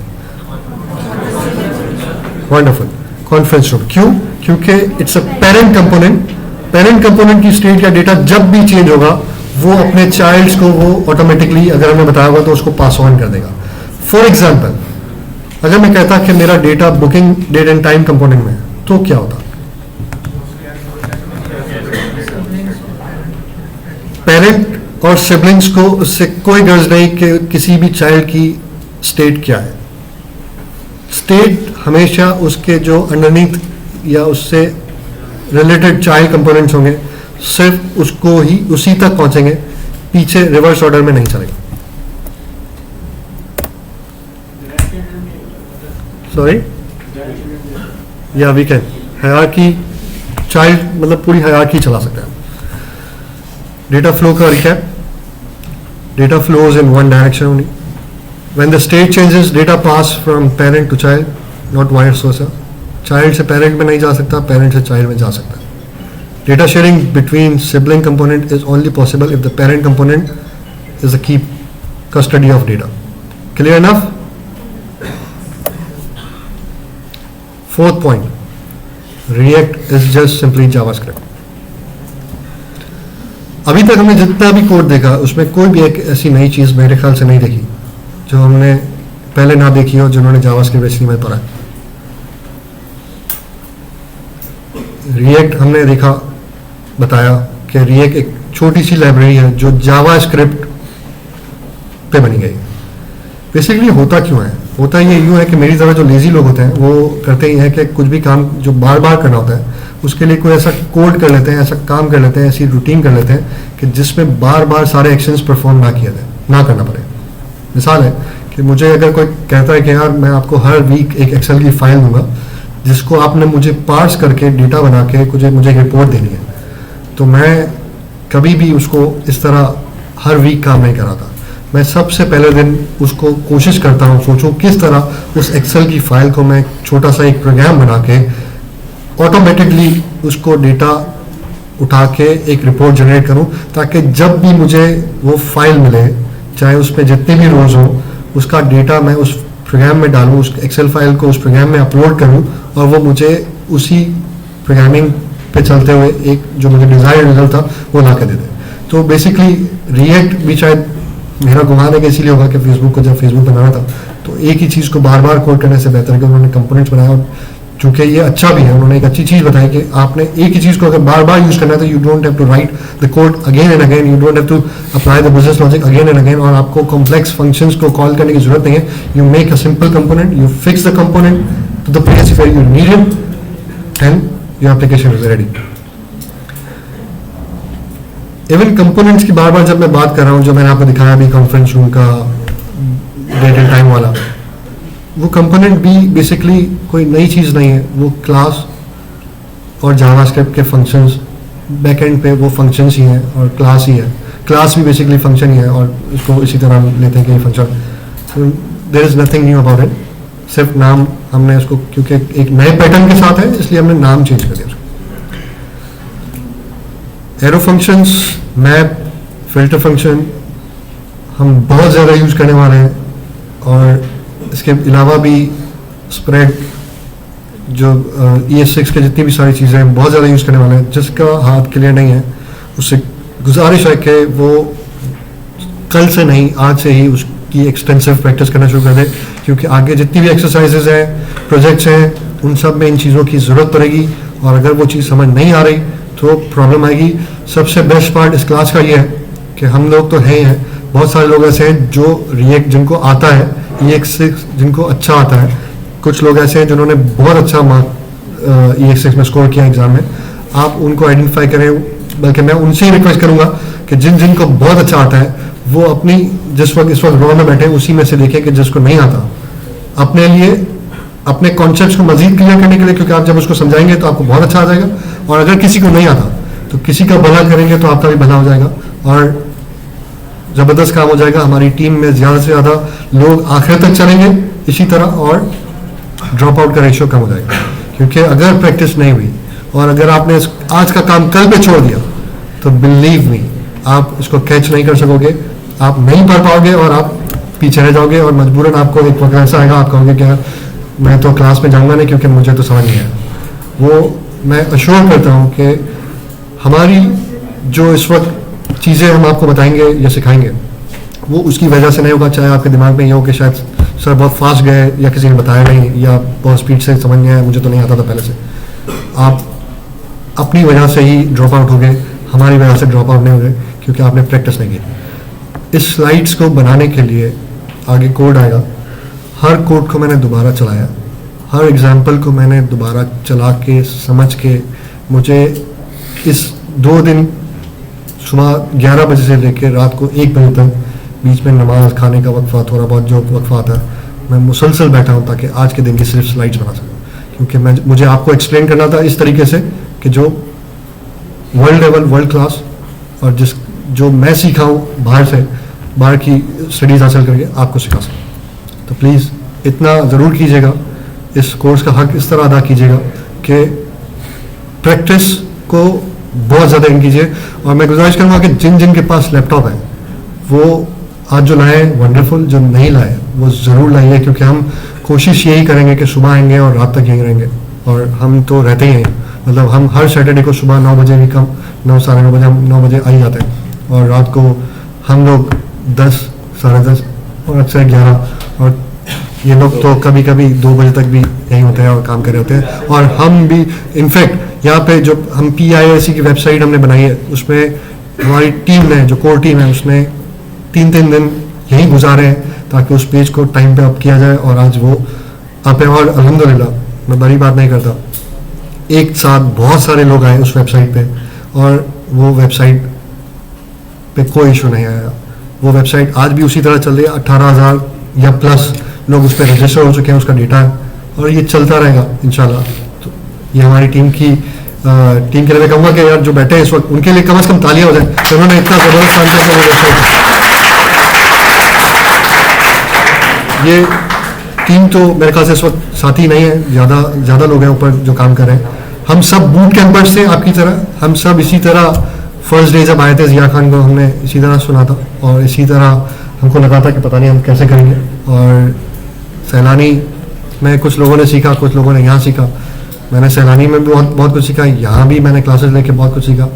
वंडरफुल। कॉन्फ्रेंस रूम क्यों? क्योंकि it's a parent component. Parent component की स्टेट या डेटा जब भी चेंज होगा वो अपने चाइल्ड्स को वो ऑटोमेटिकली, अगर हमें बताया होगा तो उसको पास ऑन कर देगा। फॉर एग्जाम्पल, अगर मैं कहता कि मेरा data booking date and time component में है तो क्या होता? पेरेंट और सिबलिंग्स को उससे कोई गर्ज नहीं कि किसी भी चाइल्ड की स्टेट क्या है। स्टेट हमेशा उसके जो अंडरनीथ या उससे रिलेटेड चाइल्ड कंपोनेंट्स होंगे सिर्फ उसको ही, उसी तक पहुंचेंगे, पीछे रिवर्स ऑर्डर में नहीं चलेगा। सॉरी, या वी कैन हायरार्की, चाइल्ड मतलब पूरी हायरार्की चला सकते हैं। डेटा फ्लो का recap, data flows in one direction only. When the state changes, data pass from parent to child, not vice versa. Child से parent में नहीं जा सकता, parent से child में जा सकता है। Data sharing between sibling component is only possible if the parent component is the key custody of data. Clear enough? Fourth point, React is just simply JavaScript. अभी तक हमने जितना भी कोड देखा उसमें कोई भी एक ऐसी नई चीज़ मेरे ख्याल से नहीं देखी जो हमने पहले ना देखी हो, जिन्होंने जावास्क्रिप्ट एचटीएमएल में पढ़ा। रिएक्ट हमने देखा, बताया कि रिएक्ट एक छोटी सी लाइब्रेरी है जो जावास्क्रिप्ट पे बनी गई। बेसिकली होता क्यों है? होता ये यूँ है कि मेरी तरह जो लेजी लोग होते हैं वो करते ही हैं कि कुछ भी काम जो बार बार करना होता है उसके लिए कोई ऐसा कोड कर लेते हैं, ऐसा काम कर लेते हैं, ऐसी रूटीन कर लेते हैं कि जिसमें बार बार सारे एक्शंस परफॉर्म ना किया जाए, ना करना पड़े। मिसाल है कि मुझे अगर कोई कहता है कि यार मैं आपको हर वीक एक एक्सेल की फाइल दूंगा जिसको आपने मुझे पार्स करके डेटा बना के मुझे एक रिपोर्ट देनी है, तो मैं कभी भी उसको इस तरह हर वीक काम नहीं कराता। मैं सबसे पहले दिन उसको कोशिश करता हूँ, सोचूं किस तरह उस एक्सेल की फाइल को मैं छोटा सा एक प्रोग्राम बना के ऑटोमेटिकली उसको डेटा उठा के एक रिपोर्ट जनरेट करूं, ताकि जब भी मुझे वो फाइल मिले, चाहे उसमें जितने भी रोज हो, उसका डेटा मैं उस प्रोग्राम में डालूं, उस एक्सेल फाइल को उस प्रोग्राम में अपलोड करूं और वो मुझे उसी प्रोग्रामिंग पे चलते हुए एक जो मुझे डिजायर्ड रिजल्ट था वो ला के दे दे। तो बेसिकली रिएक्ट भी शायद मेरा गुमान है कि इसीलिए होगा कि फेसबुक को जब फेसबुक बनाना था तो एक ही चीज़ को बार बार कोड करने से बेहतर है कि उन्होंने कंपोनेंट्स बनाया। और चूंकि ये अच्छा भी है, उन्होंने एक अच्छी चीज़ बताई कि आपने एक ही चीज़ को अगर बार बार यूज़ करना है तो you don't have to write the code again and again, you don't have to apply the business logic again and again, और आपको कॉम्प्लेक्स फंक्शंस को कॉल करने की जरूरत नहीं है। You make a simple component, you fix the component to the place where you need it and your application is ready. Even components की बार बार जब मैं बात कर रहा हूँ, जो मैंने आपको दिखाया अभी कॉन्फ्रेंस रूम का डेट एंड टाइम वाला, वो कंपोनेंट भी बेसिकली कोई नई चीज़ नहीं है, वो क्लास और जावास्क्रिप्ट के फंक्शंस, बैकएंड पे वो फंक्शंस ही हैं और क्लास ही है। क्लास भी बेसिकली फंक्शन ही है और इसको इसी तरह लेते हैं कि function. There is nothing new about it, सिर्फ नाम हमने उसको, क्योंकि एक नए पैटर्न के साथ है इसलिए हमने नाम चेंज कर दिया उसको। Arrow functions, map, filter function हम बहुत ज़्यादा यूज़ करने वाले हैं, और इसके अलावा भी स्प्रेड, जो ES6 के जितनी भी सारी चीज़ें हैं बहुत ज़्यादा यूज़ करने वाले हैं। जिसका हाथ क्लियर नहीं है उससे गुजारिश है कि वो कल से नहीं आज से ही उसकी एक्सटेंसिव प्रैक्टिस करना शुरू कर दे, क्योंकि आगे जितनी भी एक्सरसाइजेज हैं, प्रोजेक्ट्स हैं, उन सब में इन चीज़ों की ज़रूरत पड़ेगी, और अगर वो चीज़ समझ नहीं आ रही तो प्रॉब्लम आएगी। सबसे बेस्ट पार्ट इस क्लास का ये है कि हम लोग तो हैं ही हैं, बहुत सारे लोग ऐसे हैं जो रिएक्ट जिनको आता है, EX6 जिनको अच्छा आता है, कुछ लोग ऐसे हैं जिन्होंने बहुत अच्छा मार्क EX6 में स्कोर किया एग्जाम में। आप उनको आइडेंटिफाई करें, बल्कि मैं उनसे ही रिक्वेस्ट करूंगा कि जिन जिन को बहुत अच्छा आता है वो अपनी इस वक्त रॉ में बैठे उसी में से देखें कि जिसको नहीं आता अपने लिए अपने कॉन्सेप्ट्स को मजीद क्लियर करने के लिए, क्योंकि आप जब उसको समझाएंगे तो आपको बहुत अच्छा आ जाएगा, और अगर किसी को नहीं आता तो किसी का भला करेंगे तो आपका भी भला हो जाएगा और ज़बरदस्त काम हो जाएगा। हमारी टीम में ज़्यादा से ज़्यादा लोग आखिर तक चलेंगे इसी तरह, और ड्रॉप आउट का रेशियो कम हो जाएगा। क्योंकि अगर प्रैक्टिस नहीं हुई और अगर आपने आज का काम कल पे छोड़ दिया तो बिलीव मी आप इसको कैच नहीं कर सकोगे, आप नहीं पढ़ पाओगे और आप पीछे रह जाओगे, और मजबूरन आपको एक वक्त ऐसा आएगा आप कहोगे कि मैं तो क्लास में जाऊंगा नहीं क्योंकि मुझे तो समझ नहीं आया। वो मैं अश्योर करता हूँ कि हमारी जो इस वक्त चीज़ें हम आपको बताएंगे या सिखाएंगे वो उसकी वजह से नहीं होगा, चाहे आपके दिमाग में ये हो कि शायद सर बहुत फास्ट गए या किसी ने बताया नहीं या बहुत स्पीड से समझ नहीं आया, मुझे तो नहीं आता था पहले से। आप अपनी वजह से ही ड्रॉप आउट हो गए, हमारी वजह से ड्रॉप आउट नहीं हो गए क्योंकि आपने प्रैक्टिस नहीं की। इस स्लाइड्स को बनाने के लिए आगे कोड आएगा, हर कोड को मैंने दोबारा चलाया, हर एग्जाम्पल को मैंने दोबारा चला के समझ के, मुझे इस 2 दिन सुबह 11 बजे से लेकर रात को 1 बजे तक बीच में नमाज खाने का वक्फा थोड़ा बहुत जो वक्फा आता है मैं मुसलसल बैठा हूँ ताकि आज के दिन की सिर्फ स्लाइड्स बना सकूँ, क्योंकि मुझे आपको एक्सप्लेन करना था इस तरीके से कि जो वर्ल्ड लेवल वर्ल्ड क्लास और जो मैं सीखा हूँ बाहर की स्टडीज़ हासिल करके आपको सिखा सकूँ। तो प्लीज़ इतना ज़रूर कीजिएगा, इस कोर्स का हक इस तरह अदा कीजिएगा कि प्रैक्टिस को बहुत ज़्यादा इन कीजिए। और मैं गुजारिश करूँगा कि जिन जिन के पास लैपटॉप है वो आज जो लाए वंडरफुल, जो नहीं लाए वो ज़रूर लाइए, क्योंकि हम कोशिश यही करेंगे कि सुबह आएंगे और रात तक यहीं रहेंगे, और हम तो रहते ही हैं, मतलब हम हर सैटरडे को सुबह 9 बजे भी कम 9 साढ़े 9 बजे हम 9 बजे आ ही जाते हैं, और रात को हम लोग 10 साढ़े 10 और अक्सर 11, और ये लोग तो कभी कभी 2 बजे तक भी यहीं होते हैं और काम कर रहे होते हैं। और हम भी इनफैक्ट यहाँ पे जो हम PIISC की वेबसाइट हमने बनाई है उसमें हमारी टीम ने, जो कोर टीम है, उसने 3-3 दिन यहीं गुजारे हैं ताकि उस पेज को टाइम पे अप किया जाए, और आज वो अप है। और अल्हम्दुलिल्लाह मैं बड़ी बात नहीं करता, एक साथ बहुत सारे लोग आए उस वेबसाइट पे और वो वेबसाइट पे कोई इशू नहीं आया। वो वेबसाइट आज भी उसी तरह चल रही है, 18,000 या प्लस लोग उस पर रजिस्टर हो चुके हैं, उसका डेटा है, और ये चलता रहेगा इंशाल्लाह। तो ये हमारी टीम के लिए मैं कहूँगा कि यार जो बैठे हैं इस वक्त उनके लिए कम से कम तालियां हो जाए, उन्होंने इतना ज़बरदस्त काम किया। ये टीम तो मेरे ख्याल से इस वक्त साथी नहीं है, ज़्यादा लोग हैं ऊपर जो काम कर रहे हैं। हम सब बूट कैंपर्स थे आपकी तरह, हम सब इसी तरह फर्स्ट डे जब आए थे ज़िया खान को हमने इसी तरह सुना था, और इसी तरह हमको लगा था कि पता नहीं हम कैसे करेंगे। और सैलानी में कुछ लोगों ने सीखा, कुछ लोगों ने यहाँ सीखा, मैंने सैलानी में भी बहुत कुछ सीखा, यहाँ भी मैंने क्लासेस लेके बहुत कुछ सीखा।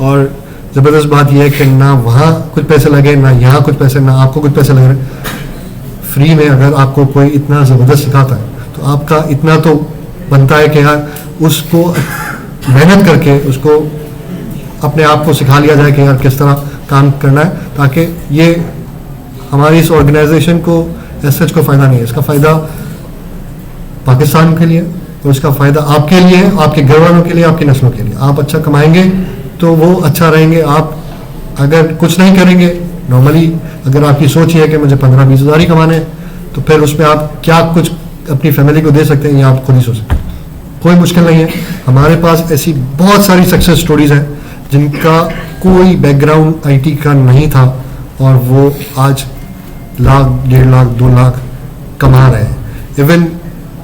और ज़बरदस्त बात यह है कि ना वहाँ कुछ पैसे लगे, ना यहाँ कुछ पैसे, ना आपको कुछ पैसे लग रहे। फ्री में अगर आपको कोई इतना ज़बरदस्त सिखाता है तो आपका इतना तो बनता है कि यार उसको मेहनत करके उसको अपने आप को सिखा लिया जाए कि यार किस तरह काम करना है, ताकि ये हमारी इस ऑर्गेनाइजेशन को एसएच को फ़ायदा नहीं है, इसका फ़ायदा पाकिस्तान के लिए और इसका फ़ायदा आपके लिए, आपके घर वालों के लिए, आपकी नस्लों के लिए। आप अच्छा कमाएंगे तो वो अच्छा रहेंगे। आप अगर कुछ नहीं करेंगे, नॉर्मली अगर आपकी सोच ये है कि मुझे 15-20 हज़ार ही कमाने हैं, तो फिर उसमें आप क्या कुछ अपनी फैमिली को दे सकते हैं ये आप खुद ही सोच सकते हैं। कोई मुश्किल नहीं है, हमारे पास ऐसी बहुत सारी सक्सेस स्टोरीज़ हैं जिनका कोई बैकग्राउंड आईटी का नहीं था और वो आज लाख, 1.5 लाख, 2 लाख कमा रहे हैं। इवन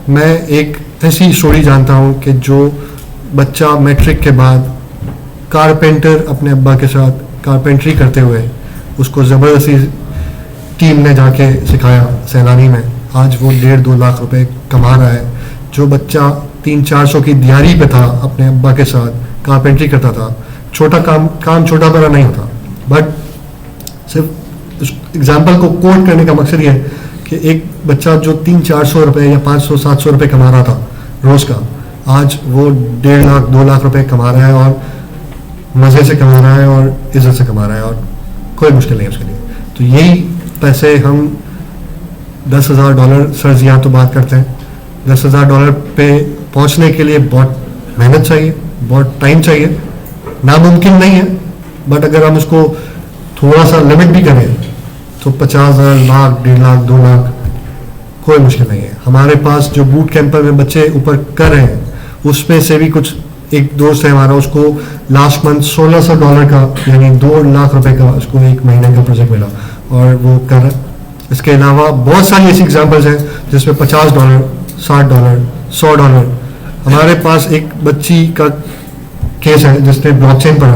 मैं एक ऐसी स्टोरी जानता हूँ कि जो बच्चा मैट्रिक के बाद कारपेंटर अपने अब्बा के साथ कारपेंट्री करते हुए उसको ज़बरदस्ती टीम ने जाके सिखाया सैलानी में, आज वो 1.5-2 लाख रुपए कमा रहा है। जो बच्चा 300-400 की दिहाड़ी पे था अपने अब्बा के साथ कारपेंट्री करता था, छोटा काम छोटा बड़ा नहीं होता, बट सिर्फ उस एग्जाम्पल को कोट करने का मकसद ये है कि एक बच्चा जो 300-400 रुपये या 500-700 रुपये कमा रहा था रोज़ का, आज वो 1.5 लाख 2 लाख रुपए कमा रहा है और मज़े से कमा रहा है और इज्जत से कमा रहा है और कोई मुश्किल नहीं है उसके लिए। तो यही पैसे हम $10,000 सर यहाँ तो बात करते हैं, $10,000 पे पहुँचने के लिए बहुत मेहनत चाहिए, बहुत टाइम चाहिए, नामुमकिन नहीं है, बट अगर हम उसको थोड़ा सा लिमिट भी करें तो 50,000, लाख, 1.5 लाख, 2 लाख कोई मुश्किल नहीं है। हमारे पास जो बूट कैंपर में बच्चे ऊपर कर रहे हैं उसमें से भी कुछ, एक दोस्त है हमारा, उसको लास्ट मंथ $1,600 का यानी 2 लाख रुपए का उसको 1 महीने का प्रोजेक्ट मिला और वो कर रहा है। इसके अलावा बहुत सारी ऐसी एग्जांपल्स हैं जिसमें $50, $60, $100। हमारे पास एक बच्ची का केस है जिसने ब्लॉकचेन पढ़ा,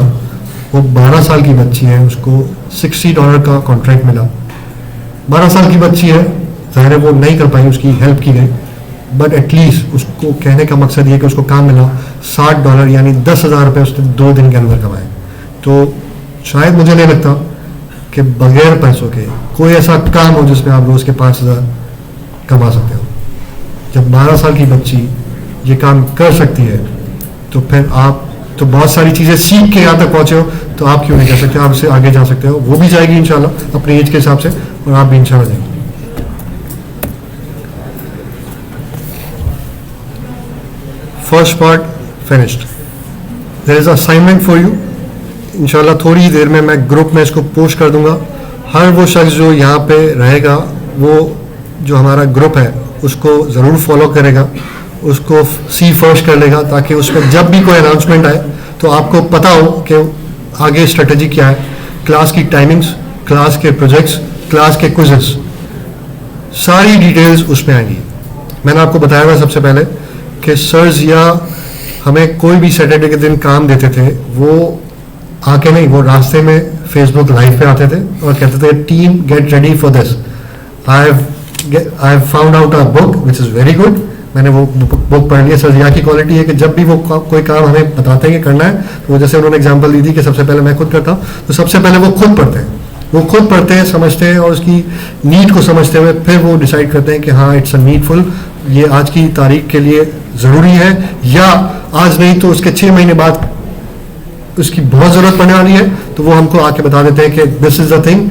वो 12 साल की बच्ची है, उसको $60 का कॉन्ट्रैक्ट मिला। 12 साल की बच्ची है, ज़ाहिर है वो नहीं कर पाई, उसकी हेल्प की गई, बट एटलीस्ट उसको कहने का मकसद ये कि उसको काम मिला। $60 यानी 10,000 रुपये उसने 2 दिन के अंदर कमाए। तो शायद मुझे नहीं लगता कि बगैर पैसों के कोई ऐसा काम हो जिसमें आप रोज़ के 5,000 कमा सकते हो। जब 12 साल की बच्ची ये काम कर सकती है तो फिर आप तो बहुत सारी चीज़ें सीख के यहाँ तक पहुँचे हो, तो आप क्यों नहीं कर सकते? आप इससे आगे जा सकते हो। वो भी जाएगी इंशाल्लाह अपनी एज के हिसाब से और आप भी इंशाल्लाह जाएंगे। First part finished. There is assignment for you. इंशाल्लाह थोड़ी ही देर में मैं ग्रुप में इसको पोस्ट कर दूंगा। हर वो शख्स जो यहाँ पे रहेगा वो जो हमारा ग्रुप है उसको ज़रूर फॉलो करेगा, उसको सी फर्स्ट कर लेगा, ताकि उसमें जब भी कोई अनाउंसमेंट आए तो आपको पता हो कि आगे स्ट्रेटजी क्या है। क्लास की टाइमिंग्स, क्लास के प्रोजेक्ट्स, क्लास के क्विज़ेस, सारी डिटेल्स उसमें आएंगी। मैंने आपको बताया था सबसे पहले कि सर्स या हमें कोई भी सैटरडे के दिन काम देते थे, वो आके नहीं, वो रास्ते में फेसबुक लाइव पे आते थे और कहते थे team get ready for this, I have found out a book which is very good. मैंने वो बुक पढ़ लिया। सर्जिया की क्वालिटी है कि जब भी वो कोई काम हमें बताते हैं कि करना है, तो जैसे उन्होंने एग्जांपल दी थी कि सबसे पहले मैं खुद करता हूँ, तो सबसे पहले वो खुद पढ़ते हैं, वो खुद पढ़ते हैं, समझते हैं और उसकी नीड को समझते हुए फिर वो डिसाइड करते हैं कि हाँ इट्स अ नीडफुल, ये आज की तारीख के लिए ज़रूरी है, या आज नहीं तो उसके 6 महीने बाद उसकी बहुत ज़रूरत पड़ने वाली है। तो वो हमको आके बता देते हैं कि this is the thing,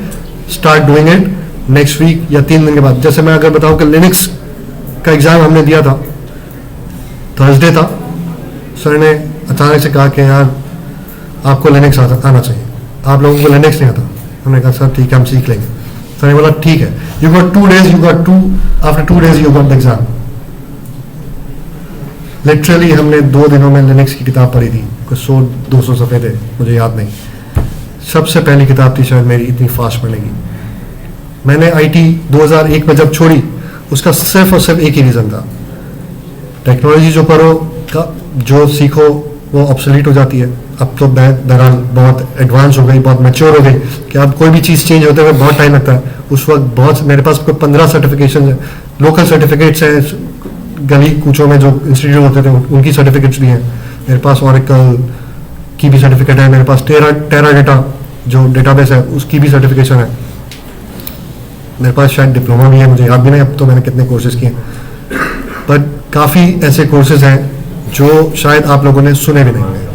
start doing it next week या 3 दिन के बाद। जैसे मैं अगर बताऊं कि लिनक्स का एग्ज़ाम हमने दिया था, थर्सडे था, सर ने अचानक से कहा कि यार आपको लिनक्स आना चाहिए, आप लोगों को लिनक्स नहीं आता। हमने कहा सर ठीक है हम सीख लेंगे। सर ने बोला ठीक है, you got 2 days, you got 2, after 2 days you got the exam. Literally हमने 2 दिनों में लिनक्स की किताब पढ़ी थी, कुछ 100-200 सफ़े थे, मुझे याद नहीं। सबसे पहली किताब थी शायद मेरी इतनी फास्ट पढ़ने की। मैंने आईटी 2001 में जब छोड़ी, उसका सिर्फ और सिर्फ एक ही रीज़न था, टेक्नोलॉजी जो पढ़ो का जो सीखो वो ऑब्सोलीट हो जाती है। अब तो बहरहाल बहुत एडवांस हो गई, बहुत मैच्योर हो गई कि अब कोई भी चीज़ चेंज होते हुए बहुत टाइम लगता है। उस वक्त बहुत, मेरे पास कोई 15 सर्टिफिकेशन है, लोकल सर्टिफिकेट्स हैं, गली कूचों में जो इंस्टीट्यूट होते थे उनकी सर्टिफिकेट्स भी हैं मेरे पास, ऑरेकल की भी सर्टिफिकेट है मेरे पास, टेराडाटा जो डेटाबेस है उसकी भी सर्टिफिकेशन है मेरे पास, शायद डिप्लोमा भी है, मुझे याद भी नहीं अब तो मैंने कितने कोर्सेज किए। बट काफ़ी ऐसे कोर्सेज हैं जो शायद आप लोगों ने सुने भी नहीं होंगे।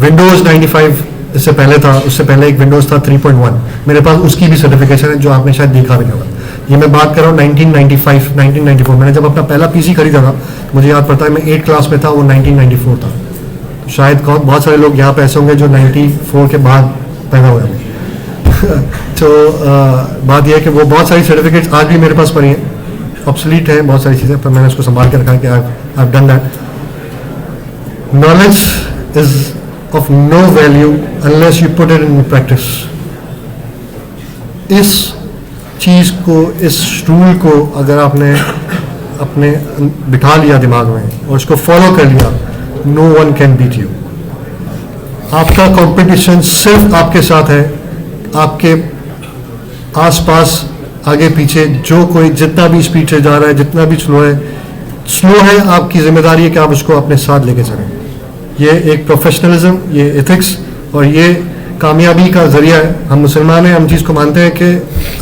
विंडोज़ 95 इससे पहले था, उससे पहले एक विंडोज़ था 3.1, मेरे पास उसकी भी सर्टिफिकेशन है जो आपने शायद देखा भी नहीं होगा। ये मैं बात कर रहा हूँ 1995, 1994। मैंने जब अपना पहला पीसी खरीदा था, मुझे याद पड़ता है मैं 8th क्लास में था, वो 1994 था। तो शायद बहुत सारे लोग यहाँ पे ऐसे होंगे जो 94 के बाद पैदा हुए होंगे। तो बात यह है कि वो बहुत सारी सर्टिफिकेट्स आज भी मेरे पास पड़ी हैं, ऑब्सोलीट है बहुत सारी चीज़ें, पर मैंने उसको संभाल के रखा है कि I have done that. Knowledge is of no value unless you put it in practice. इस चीज़ को, इस रूल को अगर आपने अपने बिठा लिया दिमाग में और उसको फॉलो कर लिया, no one can beat you. आपका कंपटीशन सिर्फ आपके साथ है, आपके आसपास, आगे पीछे, जो कोई जितना भी स्पीड से जा रहा है, जितना भी स्लो है, आपकी जिम्मेदारी है कि आप उसको अपने साथ लेके चलें। ये एक प्रोफेशनलिज्म, ये एथिक्स और ये कामयाबी का जरिया है। हम मुसलमान हैं, हम चीज़ को मानते हैं कि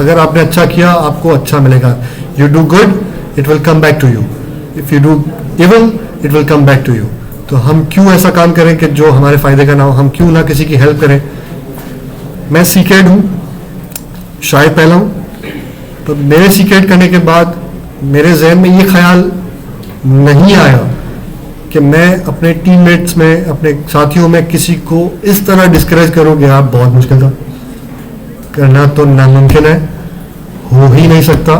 अगर आपने अच्छा किया आपको अच्छा मिलेगा। You do good it will come back to you, if you do evil it will come back to you. तो हम क्यों ऐसा काम करें कि जो हमारे फ़ायदे का ना हो? हम क्यों ना किसी की हेल्प करें? मैं सीक्रेट हूँ, शायद पहला हूँ, तो मेरे सीक्रेट करने के बाद मेरे जहन में ये ख्याल नहीं आया कि मैं अपने टीममेट्स में, अपने साथियों में किसी को इस तरह डिस्करेज करूँ कि आप बहुत मुश्किल था। करना तो नामुमकिन है, हो ही नहीं सकता।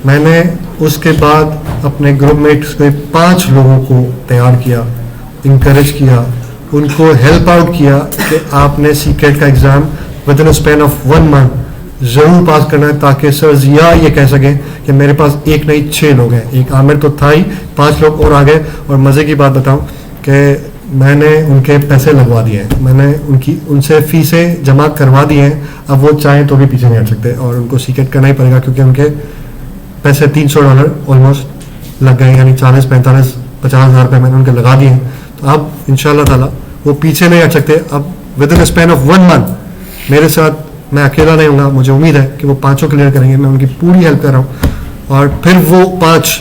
मैंने उसके बाद अपने ग्रुप मेट्स के 5 लोगों को तैयार किया, इंकरेज किया, उनको हेल्प आउट किया कि आपने सीक्रेट का exam with in span of 1 month ज़रूर पास करना है, ताकि सर जिया ये कह सकें कि मेरे पास एक नहीं 6 लोग हैं। एक आमिर तो था ही, 5 लोग और आ गए। और मज़े की बात बताऊं कि मैंने उनके पैसे लगवा दिए हैं, मैंने उनसे फीसें जमा करवा दी हैं। अब वो चाहें तो भी पीछे नहीं हट सकते और उनको सीक्रेट करना ही पड़ेगा, क्योंकि उनके पैसे $300 ऑलमोस्ट लग गए, यानी 40, 45, 50 हज़ार रुपये मैंने उनके लगा दिए हैं। तो अब इंशाल्लाह ताला वो पीछे नहीं हट सकते। अब with in span of 1 month मेरे साथ, मैं अकेला नहीं हूँगा, मुझे उम्मीद है कि वो 5 क्लियर करेंगे। मैं उनकी पूरी हेल्प कर रहा हूँ। और फिर वो 5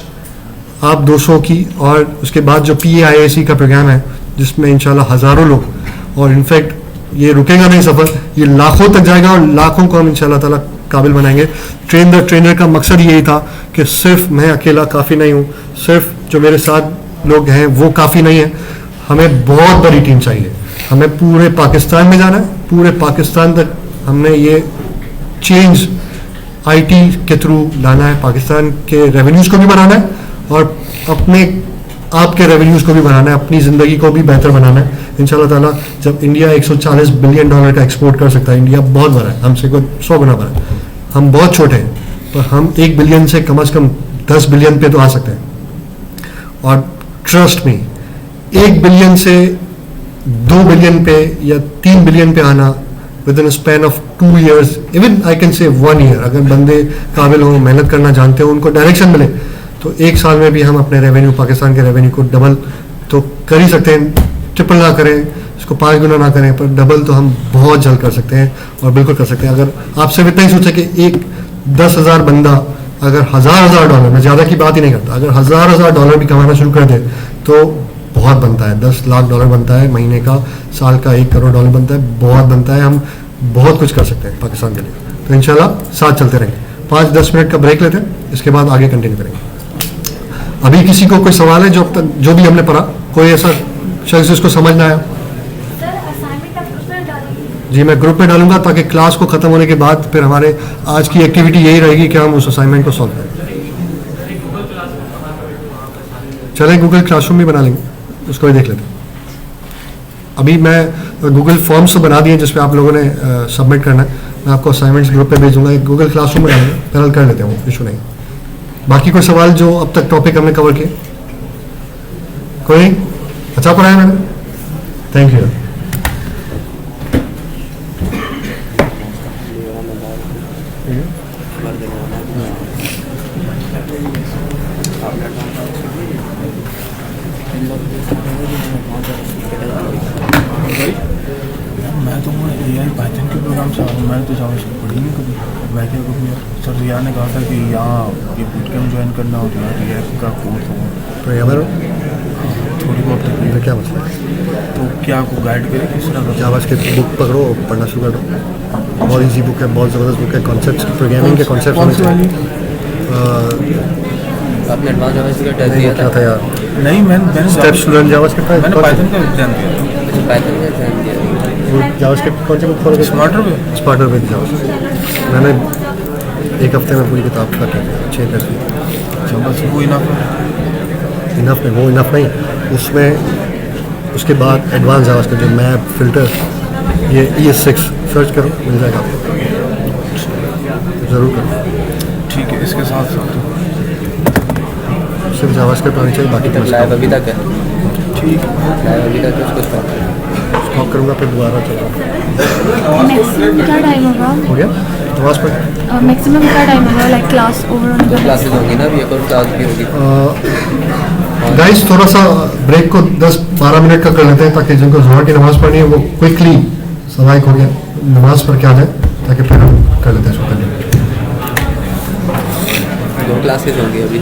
आप 200 की, और उसके बाद जो PAIAC का प्रोग्राम है जिसमें इंशाल्लाह हज़ारों लोग, और इनफैक्ट ये रुकेगा नहीं सफ़र, ये लाखों तक जाएगा और लाखों को हम इंशाल्लाह ताला काबिल बनाएंगे। ट्रेन द ट्रेनर का मकसद यही था कि सिर्फ मैं अकेला काफ़ी नहीं हूँ, सिर्फ जो मेरे साथ लोग हैं वो काफ़ी नहीं है, हमें बहुत बड़ी टीम चाहिए। हमें पूरे पाकिस्तान में जाना है, पूरे पाकिस्तान तक हमने ये चेंज IT के थ्रू लाना है, पाकिस्तान के रेवेन्यूज़ को भी बढ़ाना है और अपने आपके रेवेन्यूज़ को भी बढ़ाना है, अपनी ज़िंदगी को भी बेहतर बनाना है इंशाल्लाह ताला। जब इंडिया $140 बिलियन का एक्सपोर्ट कर सकता है, इंडिया बहुत बड़ा है, हमसे कोई 100 गुना बड़ा है, हम बहुत छोटे हैं, पर हम 1 बिलियन से कम 10 बिलियन पे तो आ सकते हैं। और ट्रस्ट में 1 बिलियन से 2 बिलियन पे या 3 बिलियन पे आना with in span of 2 years, even I can say 1 year, अगर बंदे काबिल हो, मेहनत करना जानते हो, उनको डायरेक्शन मिले, तो 1 साल में भी हम अपने रेवेन्यू, पाकिस्तान के रेवेन्यू को डबल तो कर ही सकते हैं। ट्रिपल ना करें, इसको 5 गुना ना करें, पर डबल तो हम बहुत जल्द कर सकते हैं और बिल्कुल कर सकते हैं। अगर आप सिर्फ इतना ही सोचे कि एक 10,000 बंदा अगर $1,000, मैं ज़्यादा की बात ही नहीं करता, अगर $1,000 भी कमाना शुरू कर दे तो बहुत बनता है। $10 लाख बनता है महीने का, साल का $1 करोड़ बनता है, बहुत बनता है। हम बहुत कुछ कर सकते हैं पाकिस्तान के लिए। तो इंशाल्लाह साथ चलते रहेंगे। 5-10 मिनट का ब्रेक लेते हैं, इसके बाद आगे कंटिन्यू करेंगे। अभी किसी को कोई सवाल है जो अब तक जो भी हमने पढ़ा, कोई ऐसा शख्स जिसको समझ ना आया? जी, मैं ग्रुप में डालूंगा ताकि क्लास को ख़त्म होने के बाद फिर हमारे आज की एक्टिविटी यही रहेगी कि हम उस असाइनमेंट को सॉल्व करें। चलें, गूगल क्लासरूम भी बना लेंगे, उसको भी देख लेते हैं। अभी मैं गूगल फॉर्म्स तो बना दिए जिस पे आप लोगों ने सबमिट करना है, मैं आपको असाइनमेंट्स ग्रुप पे भेजूंगा। एक गूगल क्लासरूम में डालेंगे, फिलहाल कर लेते हैं, इशू नहीं। बाकी कोई सवाल जो अब तक टॉपिक हमने कवर किए? कोई? अच्छा पढ़ाया मैंने, थैंक यू। मैं तो AI पाइथन के प्रोग्राम से आ रहा हूँ, मैंने तो जावास्क्रिप्ट पढ़ी नहीं कभी। मैं क्या करूँ यार? सर रिया ने कहा था कि यहाँ ये बूट कैम्प ज्वाइन करना हो, तो यार React का कोर्स हो तो यहाँ पर थोड़ी बहुत तकलीफ है। क्या मसला है? तो क्या आपको गाइड करे किस तरह का? जावास्क्रिप्ट बुक पकड़ो, पढ़ना शुरू कर दो। बहुत इजी बुक है, बहुत ज़बरदस्त बुक है। कॉन्सेप्ट्स, प्रोग्रामिंग के कॉन्सेप्ट कौन सी वाली? आपने एडवांस जावास्क्रिप्ट का टेस्ट दिया क्या था? था यार? नहीं, मैंने स्टेप्स टू लर्न जावास्क्रिप्ट, मैंने पाइथन का एग्जाम दिया था। अच्छा, पाइथन का एग्जाम दिया। जावास्क्रिप्ट कौन सी बुक फॉलो? स्मार्टर में स्पार्टर विद जावास्क्रिप्ट। मैंने 1 हफ्ते में पूरी किताब खत्म की, अच्छे कर दी। बस वो इनफ है। इनफ नहीं, वो इनफ नहीं, उसमें उसके बाद एडवांस जावास्क्रिप्ट, जो मैप, फिल्टर, ये ES6 सर्च करो, मिल जाएगा आपको, ज़रूर करो। ठीक है, इसके साथ साथ सिर्फ जावास्क्रिप्ट आनी चाहिए, बाकी तक लाइव अभी तक है, ठीक है। लाइव अभी तक है, उसको स्टॉप करें। स्टॉप करूँगा फिर दोबारा चलाऊँगा। मैक्सिमम क्या टाइम होगा? हो गया नमाज पढ़? मैक्सिमम क्या टाइम होगा, लाइक क्लास ओवर? 2 क्लासेज होंगी ना, अभी एक और क्लास भी होगी। गाइस थोड़ा सा ब्रेक को 10-12 मिनट का कर लेते हैं, ताकि जिनको ज़ोहर की नमाज़ पढ़नी है वो क्विकली सवाइक हो गया नमाज़ पढ़ के आ जाए, ताकि फिर हम कर लेते हैं इसको। 2 क्लासेज होंगी अभी।